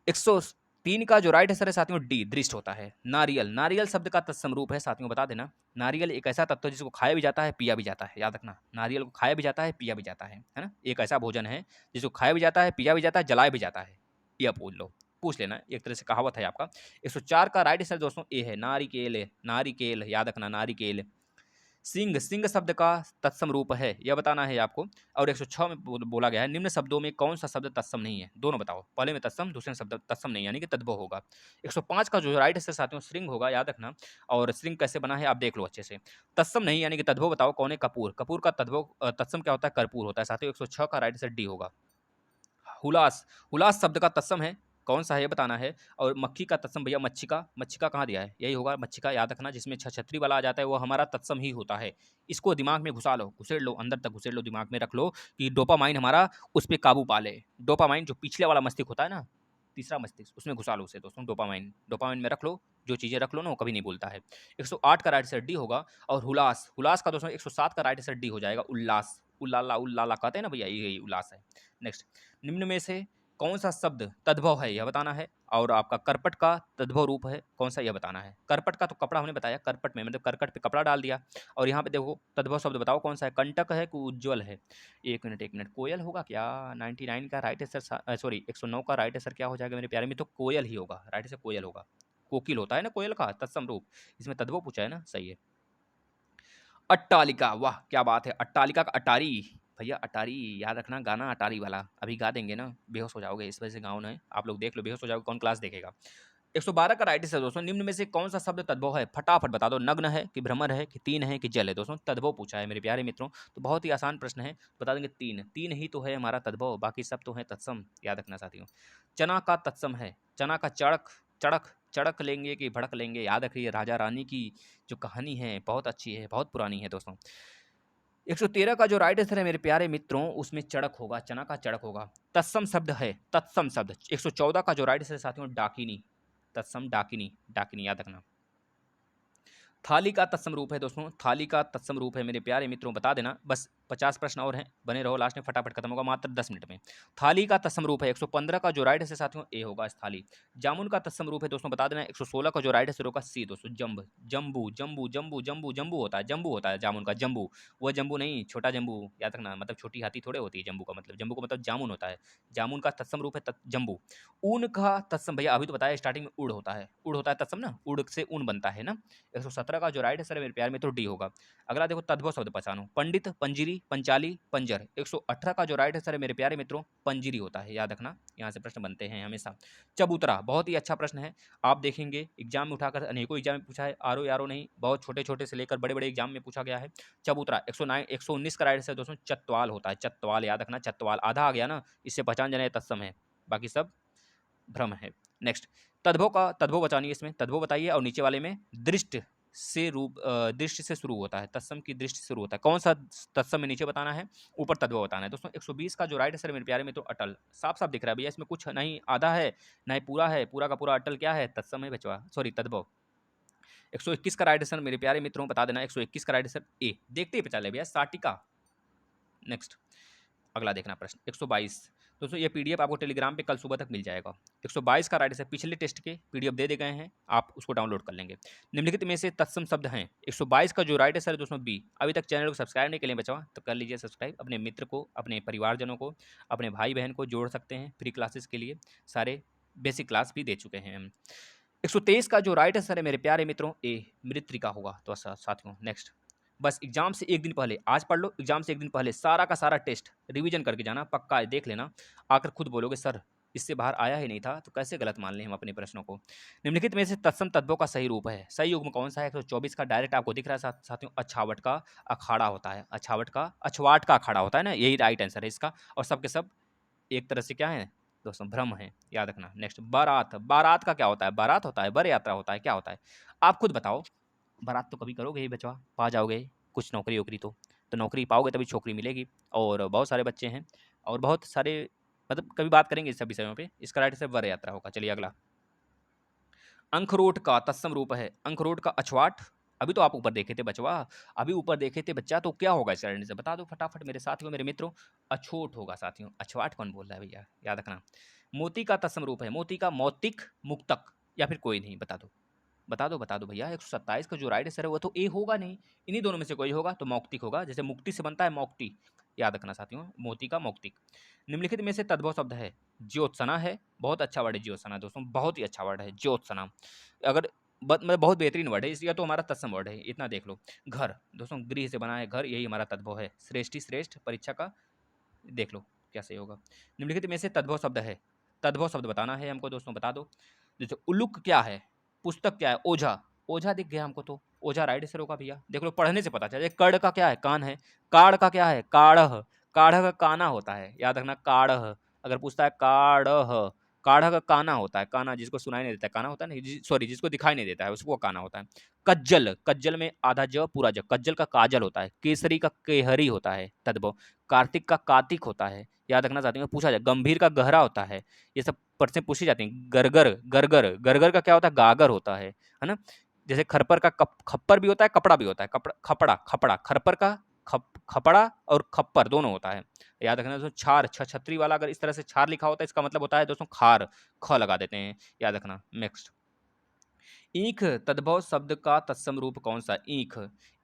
103 का जो राइट आंसर है साथियों डी, दृष्ट होता है। नारियल, नारियल शब्द का तत्सम रूप है साथियों, बता देना। नारियल एक ऐसा तत्व है जिसको खाया भी जाता है, पिया भी जाता है, याद रखना। नारियल को खाया भी जाता है, पिया भी जाता है ना। एक ऐसा भोजन है जिसको खाया भी जाता है, पिया भी जाता है, जलाया भी जाता है। यह पूछ लो, पूछ लेना, एक तरह से कहावत है आपका। 104 का राइट आंसर दोस्तों ए है, नारिकेल। नारिकेल याद रखना, नारिकेल। सिंह, सिंह शब्द का तत्सम रूप है, यह बताना है आपको। और 106 में बोला गया है, निम्न शब्दों में कौन सा शब्द तत्सम नहीं है? दोनों बताओ, पहले में तत्सम, दूसरे में शब्द तत्सम नहीं, यानी कि तद्भव होगा। 105 का जो राइट आंसर साथियों श्रृंग होगा, याद रखना। और श्रृंग कैसे बना है आप देख लो अच्छे से। तत्सम नहीं यानी कि तद्भव बताओ कौन है? कपूर। कपूर का तद्भव तत्सम क्या होता है? कर्पूर होता है साथियों। 106 का राइट आंसर डी होगा। हुलास, हुलास शब्द का तत्सम है, कौन सा है ये बताना है। और मक्खी का तत्सम भैया मच्छिका, मच्छिका कहाँ दिया है? यही होगा मच्छिका, याद रखना। जिसमें छछत्री वाला आ जाता है वो हमारा तत्सम ही होता है। इसको दिमाग में घुसा लो, घुसेड़ लो, अंदर तक घुसेड़ लो, दिमाग में रख लो कि डोपामाइन हमारा उस पर काबू पा ले। डोपामाइन जो पिछले वाला मस्तिष्क होता है ना, तीसरा मस्तिष्क, उसमें घुसा लो उसे दोस्तों। डोपामाइन, डोपामाइन में रख लो, जो चीज़ें रख लो ना वो कभी नहीं भूलता है। 108 का राइट आंसर डी होगा। और हुलास, हुलास का दोस्तों 107 का राइट आंसर डी हो जाएगा। उल्लास, उल्लाला उल्लाला कहते हैं ना भैया, यही उल्लास है। नेक्स्ट, निम्न में से कौन सा शब्द तद्भव है यह बताना है। और आपका करपट का तद्भव रूप है कौन सा, यह बताना है। करपट का तो कपड़ा हमने बताया, करपट में मतलब करकट पे कपड़ा डाल दिया। और यहाँ पे देखो तद्भव शब्द बताओ कौन सा है। कंटक है कि उज्ज्वल है? एक मिनट एक मिनट, कोयल होगा क्या? 99 का राइट आंसर, सॉरी 109 का राइट आंसर क्या हो जाएगा मेरे प्यारे में? तो कोयल ही होगा, राइट आंसर कोयल होगा। कोकिल होता है ना कोयल का तत्सम रूप, इसमें तद्भव पूछा है ना, सही है। अट्टालिका, वाह क्या बात है। अट्टालिका का अटारी, भैया अटारी याद रखना, गाना अटारी वाला अभी गा देंगे ना, बेहोश हो जाओगे, इस वजह से गाँव ना आप लोग देख लो, बेहोश हो जाओगे, कौन क्लास देखेगा। 112 का राइट आंसर दोस्तों, निम्न में से कौन सा शब्द तद्भव है? फटाफट बता दो। नग्न है कि भ्रमर है कि तीन है कि जल है? दोस्तों तद्भव पूछा है मेरे प्यारे मित्रों, तो बहुत ही आसान प्रश्न है, बता देंगे तीन। तीन ही तो है हमारा तद्भव, बाकी सब तो है तत्सम, याद रखना साथियों। चना का तत्सम है, चना का चड़क, चड़क, चड़क लेंगे कि भड़क लेंगे, याद रखिए। राजा रानी की जो कहानी है बहुत अच्छी है, बहुत पुरानी है दोस्तों। 113 का जो राइट आंसर है मेरे प्यारे मित्रों, उसमें चड़क होगा, चना का चड़क होगा। तत्सम शब्द है, तत्सम शब्द। 114 का जो राइट आंसर है साथियों डाकिनी, तत्सम डाकिनी, डाकिनी याद रखना। थाली का तत्सम रूप है दोस्तों, थाली का तत्सम रूप है मेरे प्यारे मित्रों, बता देना। बस 50 प्रश्न और हैं, बने रहो, लास्ट में फटाफट खत्म होगा मात्र 10 मिनट में। थाली का तत्सम रूप है। 115 का जो राइट आंसर साथियों ए होगा, स्थाली। जामुन का तत्सम रूप है दोस्तों, बता देना। 116 का जो राइट आंसर होगा सी दोस्तों, जंब, जम्बू, जम्बू, जम्बू, जम्बू, जम्बू होता है, जम्बू होता है जामुन का, जम्बू। वह जम्बू नहीं, छोटा जम्बू, याद रखना, मतलब छोटी हाथी थोड़े होती है जम्बू का मतलब, जम्बू का मतलब जामुन होता है। जामुन का तत्सम रूप है जम्बू। ऊन का तत्सम भैया अभी तो बताया स्टार्टिंग में, उड़ होता है, उड़ होता है तत्सम ना, उड़ से ऊन बनता है ना। 117 का जो राइट आंसर है मेरे प्यार में तो डी होगा। अगला देखो तद्भव शब्द पहचानो, पंडित, पंजीरी, पंचाली, पंजर। 118 का जो राइट आंसर है मेरे प्यारे मित्रों पंजीरी होता है, याद रखना, यहाँ से प्रश्न बनते हैं हमेशा। चबूतरा, बहुत ही अच्छा प्रश्न है, आप देखेंगे एग्जाम में उठाकर अनेकों एग्जाम में पूछा है, आरो यारो नहीं, बहुत छोटे छोटे से लेकर बड़े बड़े एग्जाम में पूछा गया है। चबूतरा 119 का राइट आंसर दोस्तों चतवाल होता है, चतवाल याद रखना, चतवाल आधा आ गया ना, इससे पहचान जाना तत्सम है, बाकी सब भ्रम है। नेक्स्ट, तद्भव का तद्भव बचानिए, इसमें तद्भव बताइए। और नीचे वाले में दृष्ट से रूप, दृष्टि से शुरू होता है, तत्सम की दृष्टि से शुरू होता है, कौन सा तत्सम में नीचे बताना है, ऊपर तद्भव बताना है दोस्तों। 120 का जो राइट आंसर है मेरे प्यारे में तो अटल, साफ साफ दिख रहा है भैया, इसमें कुछ नहीं आधा है नहीं पूरा है, पूरा का पूरा अटल क्या है, तत्सम है बचवा, सॉरी तद्भव। 121 का राइट आंसर मेरे प्यारे मित्रों बता देना, 121 का राइट आंसर ए, देखते ही पता चले भैया, साटिका। नेक्स्ट, अगला देखना प्रश्न 122 दोस्तों, ये पीडीएफ आपको टेलीग्राम पे कल सुबह तक मिल जाएगा। 122 का राइट आंसर पिछले टेस्ट के पीडीएफ दे गए हैं, आप उसको डाउनलोड कर लेंगे। निम्नलिखित में से तत्सम शब्द हैं, 122 का जो राइट आंसर है दोस्तों बी। अभी तक चैनल को सब्सक्राइब नहीं के लिए बचा तो कर लीजिए सब्सक्राइब, अपने मित्र को, अपने परिवारजनों को, अपने भाई बहन को जोड़ सकते हैं फ्री क्लासेस के लिए, सारे बेसिक क्लास भी दे चुके हैं हम। 123 का जो राइट आंसर है मेरे प्यारे मित्रों ए, मृत्तिका होगा। तो साथियों नेक्स्ट, बस एग्जाम से एक दिन पहले, आज पढ़ लो, एग्जाम से एक दिन पहले सारा का सारा टेस्ट रिवीजन करके जाना, पक्का है, देख लेना, आकर खुद बोलोगे सर इससे बाहर आया ही नहीं था, तो कैसे गलत मान लें हम अपने प्रश्नों को। निम्नलिखित में से तत्सम तद्भव का सही रूप है, सही युग्म कौन सा है? 124 का डायरेक्ट आपको दिख रहा है साथियों, अछावट का अखाड़ा होता है, अछावट का, अछवाट का अखाड़ा होता है ना, यही राइट आंसर है इसका। और सबके सब एक तरह से क्या है दोस्तों, भ्रम है, याद रखना। नेक्स्ट, बारात, बारात का क्या होता है? बारात होता है, बर यात्रा होता है, क्या होता है? आप खुद बताओ, बारात तो कभी करोगे ही बचवा, पा जाओगे कुछ नौकरी वोकरी, तो नौकरी पाओगे तभी छोकरी मिलेगी। और बहुत सारे बच्चे हैं और बहुत सारे, मतलब कभी बात करेंगे इस सब विषयों पे। इसका राइट से वर यात्रा होगा। चलिए अगला, अंखरोट का तत्सम रूप है, अंखरोट का अछवाट। अभी तो आप ऊपर देखे थे बचवा, अभी ऊपर देखे थे बच्चा, तो क्या होगा इसका से बता दो फटाफट मेरे साथियों, मेरे मित्रों। अछोट होगा साथियों, अछवाट कौन बोल रहा है भैया, याद रखना। मोती का तत्सम रूप है, मोती का मौतिक, मुक्तक, या फिर कोई नहीं, बता दो बता दो बता दो भैया। 127 का जो राइट आंसर है वो तो ए होगा नहीं, इन्हीं दोनों में से कोई होगा, तो मौक्तिक होगा, जैसे मुक्ति से बनता है मौक्ति, याद रखना साथियों, मोती का मौक्तिक। निम्नलिखित में से तद्भव शब्द है, ज्योत्सना है, बहुत अच्छा वर्ड है ज्योत्सना दोस्तों, बहुत ही अच्छा वर्ड है ज्योत्सना। अगर मतलब बहुत बेहतरीन वर्ड है, इसलिए तो हमारा तत्सम वर्ड है, इतना देख लो। घर दोस्तों, गृह से बना है घर, यही हमारा तद्भव है। श्रेष्ठी श्रेष्ठ, परीक्षा का देख लो क्या सही होगा। निम्नलिखित में से तद्भव शब्द है, तद्भव शब्द बताना है हमको दोस्तों, बता दो। जैसे उल्लुक क्या है, पुस्तक क्या है, ओझा, ओझा दिख गया हमको तो ओझा राइट आंसर होगा भैया, देख लो पढ़ने से पता चले। कड़ का क्या है, कान है। काड़ का क्या है, काढ़, काढ़ का काना होता है, याद रखना काढ़। अगर पूछता है काढ़, काढ़ का काना होता है, काना जिसको सुनाई नहीं देता है, काना होता है ना, सॉरी जिसको दिखाई नहीं देता है उसको काना होता है। कज्जल, कज्जल में आधा ज पूरा ज, कज्जल का काजल होता है। केसरी का केहरी होता है तद्भव। कार्तिक का कार्तिक होता है, याद रखना चाहती हूँ, पूछा जाए। गंभीर का गहरा होता है, ये सब प्रश्न पूछी जाती हैं। गरगर, गरगर, गरगर का क्या होता है, गागर होता है ना। जैसे खरपर का खप्पर भी होता है, कपड़ा भी होता है, कपड़ा खपड़ा, खपड़ा, खरपर का खपड़ा और खप्पर दोनों होता है। याद रखना दोस्तों। छार, छतरी वाला अगर इस तरह से छार लिखा होता है, इसका मतलब होता है दोस्तों खार, ख लगा देते हैं, याद रखना। नेक्स्ट, ईख तद्भव शब्द का तत्सम रूप कौन सा, ईख।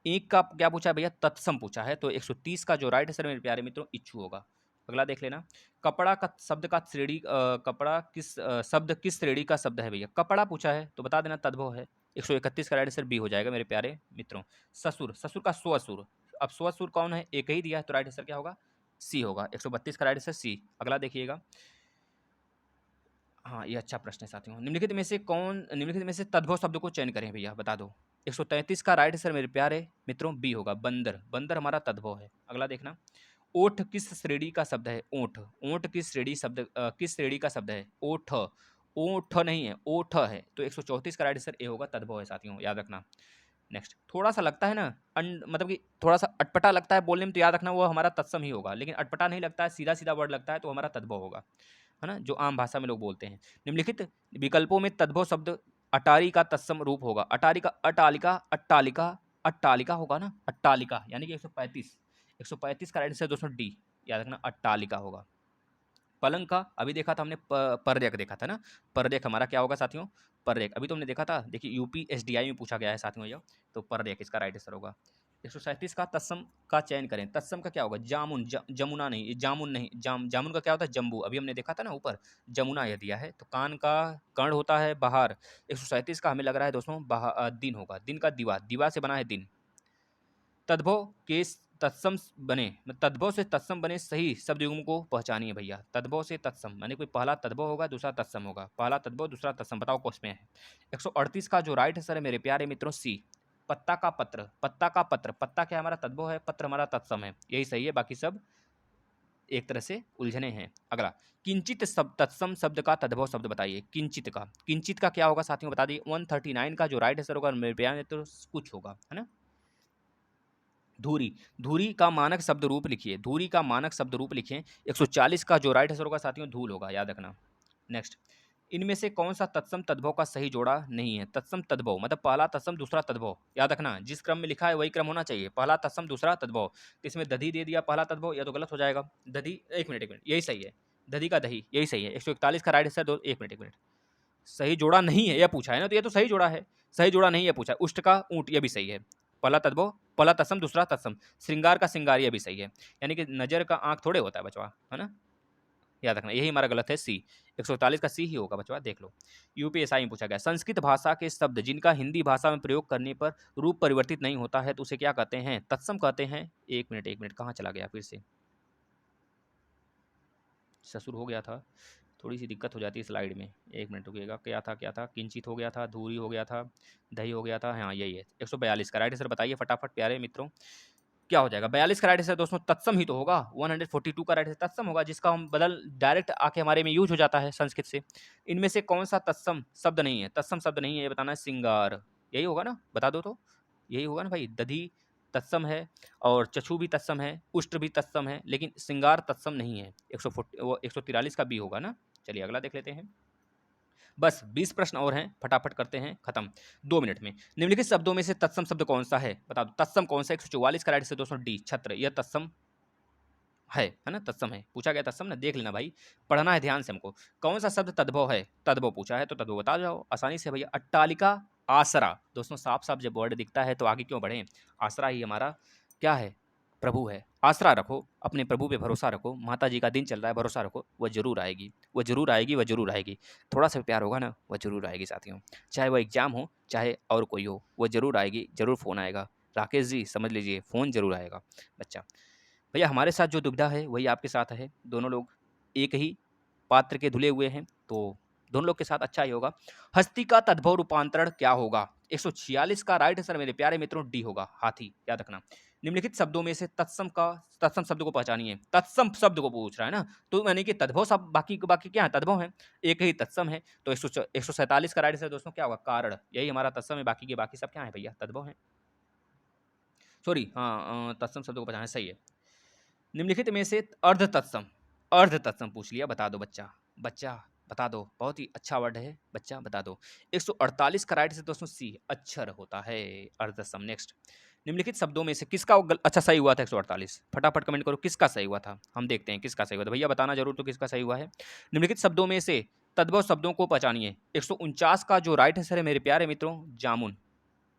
ईख का क्या पूछा है भैया, तत्सम पूछा है, तो 130 का जो राइट आंसर मेरे प्यारे मित्रों इच्छु होगा। अगला देख लेना। कपड़ा का शब्द का श्रेणी, कपड़ा किस शब्द किस श्रेणी का शब्द है भैया, कपड़ा पूछा है तो बता देना तद्भव है। 131 का राइट आंसर बी हो जाएगा मेरे प्यारे मित्रों। ससुर, ससुर का स्वसुर, अब स्वसुर कौन है, एक ही दिया है, तो राइट आंसर क्या होगा, सी होगा। 132 का राइट आंसर सी। अगला देखिएगा। हाँ, ये अच्छा प्रश्न है साथियों। निम्नलिखित में से तद्भव शब्द को चयन करें भैया, बता दो। 133 का राइट आंसर मेरे प्यारे मित्रों बी होगा, बंदर, बंदर हमारा तद्भव है। अगला देखना। ओठ किस श्रेणी का शब्द है, ओठ, ओठ किस श्रेणी शब्द किस श्रेणी का शब्द है, ओठ, ओठ नहीं है, ओठ है, तो 134 का राइट आंसर ए होगा, तद्भव है साथियों, याद रखना। नेक्स्ट, थोड़ा सा लगता है ना मतलब कि थोड़ा सा अटपटा लगता है बोलने में, तो याद रखना वो हमारा तत्सम ही होगा, लेकिन अटपटा नहीं लगता है, सीधा सीधा वर्ड लगता है, तो हमारा तद्भव होगा, है ना, जो आम भाषा में लोग बोलते हैं। निम्नलिखित विकल्पों में तद्भव शब्द अटारी का तत्सम रूप होगा, अटारी का अटालिका, अट्टालिका, अट्टालिका होगा ना, अट्टालिका, यानी कि 135, 135 का राइट आंसर दोस्तों डी, याद रखना अट्टालिका होगा। पलंग का अभी देखा था हमने, पररेख देखा था ना, पररेख हमारा क्या होगा साथियों, पररेख अभी तो हमने देखा था, देखिए यूपी एसडीआई में पूछा गया है साथियों ये, तो पररेख इसका राइट आंसर होगा। 137 का तत्सम का चयन करें, तत्सम का क्या होगा, जामुन, जमुना नहीं, जामुन नहीं, जामुन का क्या होता है, जम्बू, अभी हमने देखा था ना ऊपर, जमुना यह दिया है। तो कान का कर्ण होता है बहार। 137 का हमें लग रहा है दोस्तों दिन होगा, दिन का दीवा, दीवा से बना है दिन। तद्भव के तत्सम बने, तद्भव से तत्सम बने सही शब्द युग्म को पहचानिए भैया। तद्भव से तत्सम माने कोई पहला तद्भव होगा, दूसरा तत्सम होगा, पहला तद्भव दूसरा तत्सम, बताओ कौन में है। 138 का जो राइट आंसर है मेरे प्यारे मित्रों सी। पत्ता का पत्र, पत्ता का पत्र, पत्ता क्या हमारा तद्भव है, पत्र हमारा तत्सम है, यही सही है, बाकी सब एक तरह से उलझने हैं। अगला, किंचित तत्सम शब्द का तद्भव शब्द बताइए, किंचित का, किंचित का क्या होगा साथियों बता दिए। 139 का जो राइट आंसर होगा मेरे प्यारे मित्रों कुछ होगा, है ना। धूरी, धूरी का मानक शब्द रूप लिखिए, धूरी का मानक शब्द रूप लिखिए। 140 का जो राइट आंसर होगा साथियों धूल होगा, याद रखना। नेक्स्ट, इनमें से कौन सा तत्सम तद्भव का सही जोड़ा नहीं है, तत्सम तद्भव मतलब पहला तत्सम दूसरा तद्भव, याद रखना जिस क्रम में लिखा है वही क्रम होना चाहिए, पहला तत्सम दूसरा तद्भव। तो इसमें दधी दे दिया पहला तद्भव, या तो गलत हो जाएगा। दधी, एक मिनट एक मिनट, यही सही है, दधी का दही, यही सही है। 141 का राइट आंसर, एक मिनट एक मिनट, सही जोड़ा नहीं है यह पूछा है ना, तो ये तो सही जोड़ा है, सही जोड़ा नहीं है पूछा है। उष्ट का ऊंट, यह भी सही है, पहला तद्भव पहला तत्सम दूसरा तत्सम। श्रृंगार का श्रृंगार, यह भी सही है, यानी कि नजर का आंख थोड़े होता है बचवा, है ना, याद रखना, यही हमारा गलत है सी। 141 का सी ही होगा बचवा, देख लो। यूपीएसआई में पूछा गया, संस्कृत भाषा के शब्द जिनका हिंदी भाषा में प्रयोग करने पर रूप परिवर्तित नहीं होता है तो उसे क्या कहते हैं, तत्सम कहते हैं। एक मिनट कहाँ चला गया फिर से, ससुर हो गया था, थोड़ी सी दिक्कत हो जाती है स्लाइड में, एक मिनट रुकिएगा। क्या था, किंचित हो गया था, धूरी हो गया था, दही हो गया था, हाँ यही है। 142 का राइट आंसर बताइए फटाफट प्यारे मित्रों, क्या हो जाएगा। 42 का राइट आंसर दोस्तों तत्सम ही तो होगा, 142 का राइट आंसर तत्सम होगा, जिसका हम बदल डायरेक्ट आके हमारे में यूज हो जाता है संस्कृत से। इनमें से कौन सा तत्सम शब्द नहीं है, तत्सम शब्द नहीं है, ये बताना है। श्रृंगार, यही होगा ना, बता दो तो, यही होगा ना भाई। दधी तत्सम है और चक्षु भी तत्सम है, उष्ट्र भी तत्सम है, लेकिन श्रृंगार तत्सम नहीं है। 143 का बी होगा ना। चलिए अगला देख लेते हैं। बस 20 प्रश्न और हैं, फटाफट करते हैं खत्म 2 मिनट में। निम्नलिखित शब्दों में से तत्सम शब्द कौन सा है, बता दो तत्सम कौन सा। 144 का राइट से दोस्तों डी, छत्र, यह तत्सम है ना, तत्सम है, पूछा गया तत्सम ना, देख लेना भाई, पढ़ना है ध्यान से हमको। कौन सा शब्द तद्भव है, तद्भव पूछा है तो तद्भव बता जाओ आसानी से भैया। अट्टालिका, आसरा, दोस्तों साफ साफ जब वर्ड दिखता है तो आगे क्यों बढ़े, आसरा ही हमारा क्या है, प्रभु है, आसरा रखो, अपने प्रभु पे भरोसा रखो, माता जी का दिन चल रहा है, भरोसा रखो, वह ज़रूर आएगी, वह ज़रूर आएगी, वह ज़रूर आएगी। थोड़ा-सा भी प्यार होगा ना, वह ज़रूर आएगी साथियों। चाहे वो एग्ज़ाम हो, चाहे और कोई हो, वह ज़रूर आएगी, ज़रूर फ़ोन आएगा। राकेश जी समझ लीजिए फ़ोन ज़रूर आएगा बच्चा। भैया हमारे साथ जो दुविधा है वही आपके साथ है, दोनों लोग एक ही पात्र के धुले हुए हैं, तो दोनों लोग के साथ अच्छा ही होगा। हस्ती का तद्भव रूपांतरण क्या होगा? 146 का राइट आंसर मेरे प्यारे मित्रों डी होगा, हाथी, याद रखना। निम्नलिखित शब्दों में से तत्सम शब्द को पहचानिए। तत्सम शब्द को पूछ रहा है ना, तो यानी कि तद्भव सब बाकी बाकी क्या है? तद्भव है, एक ही तत्सम है, तो 147 का राइट आंसर दोस्तों क्या होगा? कारण, यही हमारा तत्सम है, बाकी के बाकी सब क्या है भैया? तद्भव है। सॉरी, हाँ, तत्सम शब्द को पहचानना सही है। निम्नलिखित में से अर्ध तत्सम पूछ लिया, बता दो बच्चा, बच्चा बता दो, बहुत ही अच्छा वर्ड है बच्चा, बता दो। 148 का राइट से दोस्तों सी, अक्षर होता है अर्ध तत्सम। नेक्स्ट, निम्नलिखित शब्दों में से किसका अच्छा सही हुआ था? 148, फटाफट कमेंट करो किसका सही हुआ था, हम देखते हैं किसका सही हुआ था, भैया बताना जरूर तो किसका सही हुआ है। निम्नलिखित शब्दों में से तद्भव शब्दों को पहचानिए। 149 का जो राइट आंसर है मेरे प्यारे मित्रों, जामुन,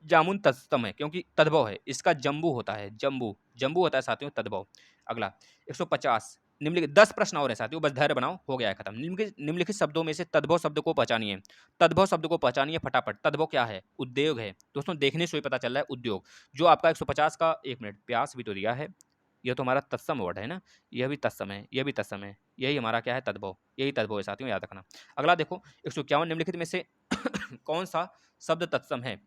जामुन तत्सम है क्योंकि तद्भव है, इसका जम्बू होता है, जम्बू जम्बू होता है साथियों तद्भव। अगला 150, निम्नलिखित 10 प्रश्न और है साथियों, बस धैर्य बनाओ, हो गया है खत्म। निम्नलिखित शब्दों में से तद्भव शब्द को पहचानिए। तद्भव शब्द को पहचानिए फटाफट। तद्भव क्या है? उद्योग है दोस्तों, देखने से ही पता चल रहा है उद्योग। जो आपका 150 का, एक मिनट, प्यास भी तो दिया है, यह तो हमारा तत्सम वर्ड है ना, यह भी तत्सम है, यह भी तत्सम है, यही हमारा क्या है? तद्भव, यही तद्भव है साथियों, याद रखना। अगला देखो 151, निम्नलिखित में से कौन सा शब्द तत्सम है?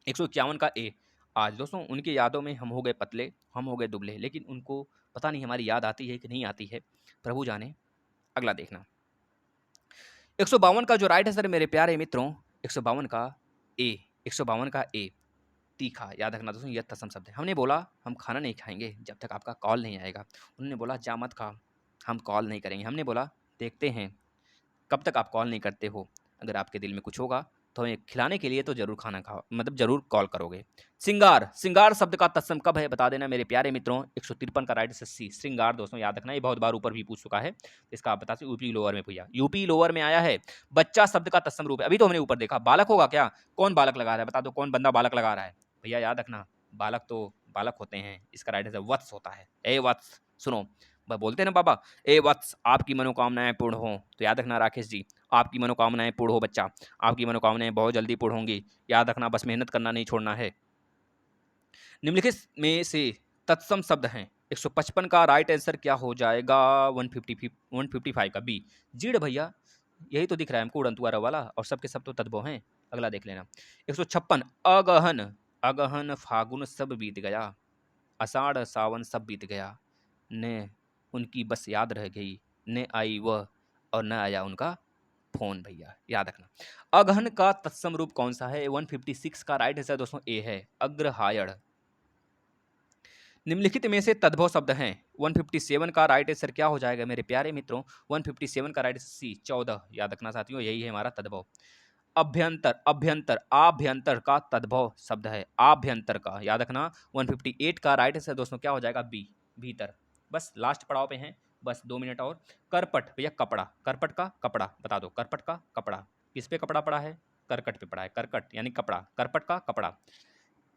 151 का ए। आज दोस्तों उनकी यादों में हम हो गए पतले, हम हो गए दुबले, लेकिन उनको पता नहीं हमारी याद आती है कि नहीं आती है, प्रभु जाने। अगला देखना 152 का जो राइट आंसर है मेरे प्यारे मित्रों, 152 का ए, 152 का ए, तीखा, याद रखना दोस्तों, यह तत्सम शब्द है। हमने बोला हम खाना नहीं खाएंगे जब तक आपका कॉल नहीं आएगा। उन्होंने बोला जा मत खा, हम कॉल नहीं करेंगे। हमने बोला देखते हैं कब तक आप कॉल नहीं करते हो, अगर आपके दिल में कुछ होगा तो हमें खिलाने के लिए तो ज़रूर खाना खाओ, मतलब ज़रूर कॉल करोगे। श्रृंगार, श्रृंगार शब्द का तत्सम कब है बता देना मेरे प्यारे मित्रों। 153 का राइट आंसर सी, श्रृंगार दोस्तों, याद रखना, ये बहुत बार ऊपर भी पूछ चुका है, इसका आप बता सकते, यूपी लोअर में भैया, यूपी लोअर में आया है। बच्चा शब्द का तत्सम रूप है, अभी तो हमने ऊपर देखा, बालक होगा क्या? कौन बालक लगा रहा है बता दो, कौन बंदा बालक लगा रहा है भैया? याद रखना, बालक तो बालक होते हैं, इसका राइट आंसर वत्स होता है। ए वत्स, सुनो, बोलते हैं ना बाबा, ए वत्स आपकी मनोकामनाएं पूर्ण हो, तो याद रखना राकेश जी, आपकी मनोकामनाएं पूर्ण हो बच्चा, आपकी मनोकामनाएं बहुत जल्दी पूर्ण होंगी, याद रखना, बस मेहनत करना नहीं छोड़ना है। निम्नलिखित में से तत्सम शब्द हैं। 155 का राइट आंसर क्या हो जाएगा? 155 का बी, जीड़ भैया, यही तो दिख रहा है हमको, उड़नतुआ वाला, और सबके सब तो तद्भव हैं। अगला देख लेना 156, अगहन, अगहन फागुन सब बीत गया, आषाढ़ सावन सब बीत गया, ने उनकी बस याद रह गई, ने आई वह और न आया उनका फोन, भैया याद रखना। अगहन का तत्सम रूप कौन सा है? 156 का राइट आंसर दोस्तों ए है, अग्रहायण। निम्नलिखित में से तद्भव शब्द हैं। 157 का राइट आंसर क्या हो जाएगा मेरे प्यारे मित्रों? 157 का राइट आंसर सी, 14, याद रखना साथियों, यही है हमारा तद्भव। अभ्यंतर, अभ्यंतर, आभ्यंतर का तद्भव शब्द है, आभ्यंतर का, याद रखना। 158 का राइट आंसर दोस्तों क्या हो जाएगा? बी, भीतर। बस लास्ट पड़ाव पे हैं, बस 2 मिनट और। करपट भैया, कपड़ा, करपट का कपड़ा, बता दो, करपट का कपड़ा किस पे कपड़ा पड़ा है? करकट पे पड़ा है, करकट यानी कपड़ा, करपट का कपड़ा।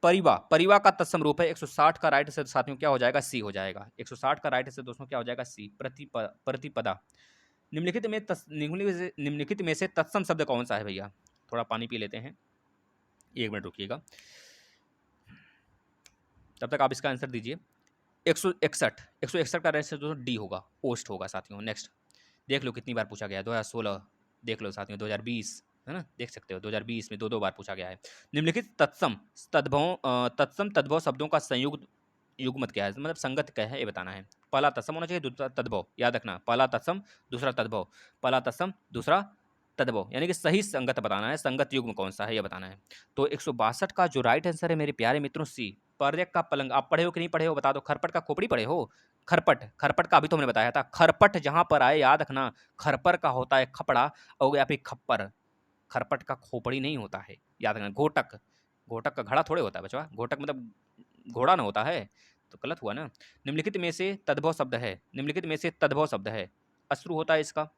परिवा, परिवा का तत्सम रूप है। 160 का राइट आंसर साथियों क्या हो जाएगा? सी हो जाएगा। 160 का राइट आंसर दोस्तों क्या हो जाएगा? सी, प्रतिपदा। निम्नलिखित में से तत्सम शब्द कौन सा है भैया? थोड़ा पानी पी लेते हैं, 1 मिनट रुकिएगा, तब तक आप इसका आंसर दीजिए। 161, 161 का आंसर दोस्तों डी होगा, ओस्ट होगा साथियों। नेक्स्ट देख लो कितनी बार पूछा गया है, 2016 देख लो साथियों, 2020 है ना, देख सकते हो 2020 में 2 बार पूछा गया है। निम्नलिखित तत्सम तद्भव शब्दों का संयुक्त युग्मत क्या है, मतलब संगत क्या है ये बताना है। पहला तत्सम होना चाहिए, दूसरा तद्भव, याद रखना, पहला तत्सम दूसरा तद्भव, पहला तत्सम दूसरा तद्भव, यानी कि सही संगत बताना है, संगत युग्म कौन सा है ये बताना है। तो 162 का जो राइट आंसर है मेरे प्यारे मित्रों सी, पर्यक का पलंग। आप पढ़े हो कि नहीं पढ़े हो बता दो। खरपट का खोपड़ी पढ़े हो? खरपट, खरपट का अभी तो हमने बताया था, खरपट जहां पर आए याद रखना, खरपर का होता है खपड़ा, और या फिर खप्पर, खरपट का खोपड़ी नहीं होता है, याद रखना। घोटक, घोटक का घड़ा थोड़े होता है बचवा, घोटक मतलब घोड़ा ना होता है, तो गलत हुआ ना। निम्नलिखित में से तद्भव शब्द है, निम्नलिखित में से तद्भव शब्द है, अश्रु होता है इसका,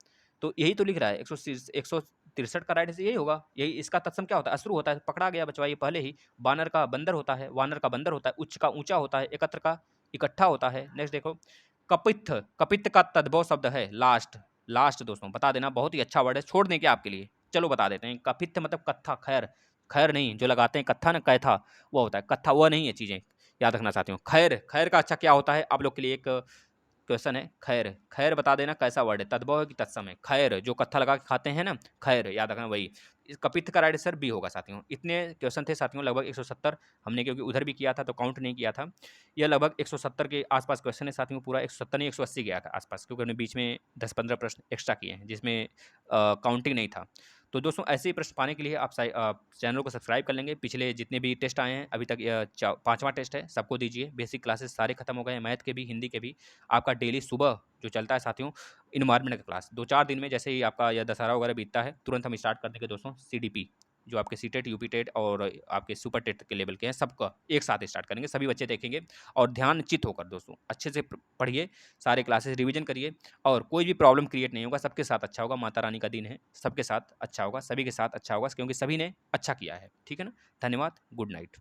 तो यही तो लिख रहा है। 163 का राइट आंसर यही होगा, यही इसका तत्सम क्या होता है? अश्रु होता है, पकड़ा गया बचवा ये पहले ही। बानर का बंदर होता है, वानर का बंदर होता है, उच्च का ऊंचा होता है, एकत्र का इकट्ठा होता है। नेक्स्ट देखो कपित्थ, कपित्थ का तद्भव शब्द है लास्ट। लास्ट दोस्तों बता देना, बहुत ही अच्छा वर्ड है, छोड़ दें क्या आपके लिए? चलो बता देते हैं। कपित्थ मतलब कत्था, खैर खैर नहीं, जो लगाते हैं कत्था ना कैथा, वो होता है कत्था, वो नहीं है चीज़ें, याद रखना चाहती हूँ। खैर, खैर का अच्छा क्या होता है आप लोग के लिए एक क्वेश्चन है। खैर, खैर बता देना कैसा वर्ड है, तद्भव है कि तत्सम है? खैर जो कत्था लगा के खाते हैं ना, खैर याद रखना वही। इस कपित्थ का राइट आंसर बी होगा साथियों। इतने क्वेश्चन थे साथियों, लगभग 170। हमने क्योंकि उधर भी किया था तो काउंट नहीं किया था। यह लगभग 170 के आसपास क्वेश्चन है साथियों, पूरा 170 नहीं 180 गया था आसपास, क्योंकि हमने बीच में 10-15 प्रश्न एक्स्ट्रा किए हैं जिसमें काउंटिंग नहीं था। तो दोस्तों ऐसे ही प्रश्न पाने के लिए आप चैनल को सब्सक्राइब कर लेंगे। पिछले जितने भी टेस्ट आए हैं अभी तक, यह 5वां टेस्ट है, सबको दीजिए। बेसिक क्लासेस सारे खत्म हो गए हैं, मैथ के भी, हिंदी के भी। आपका डेली सुबह जो चलता है साथियों, इन्वायरमेंट का क्लास 2-4 दिन में, जैसे ही आपका यह दशहरा वगैरह बीतता है, तुरंत हम स्टार्ट कर देंगे दोस्तों सीडीपी, जो आपके सीटेट, यूपी टेट और आपके सुपर टेट के लेवल के हैं, सबका एक साथ स्टार्ट करेंगे। सभी बच्चे देखेंगे और ध्यानचित होकर दोस्तों अच्छे से पढ़िए, सारे क्लासेस रिवीजन करिए, और कोई भी प्रॉब्लम क्रिएट नहीं होगा, सबके साथ अच्छा होगा। माता रानी का दिन है, सबके साथ अच्छा होगा, सभी के साथ अच्छा होगा, क्योंकि सभी ने अच्छा किया है। ठीक है ना? धन्यवाद, गुड नाइट।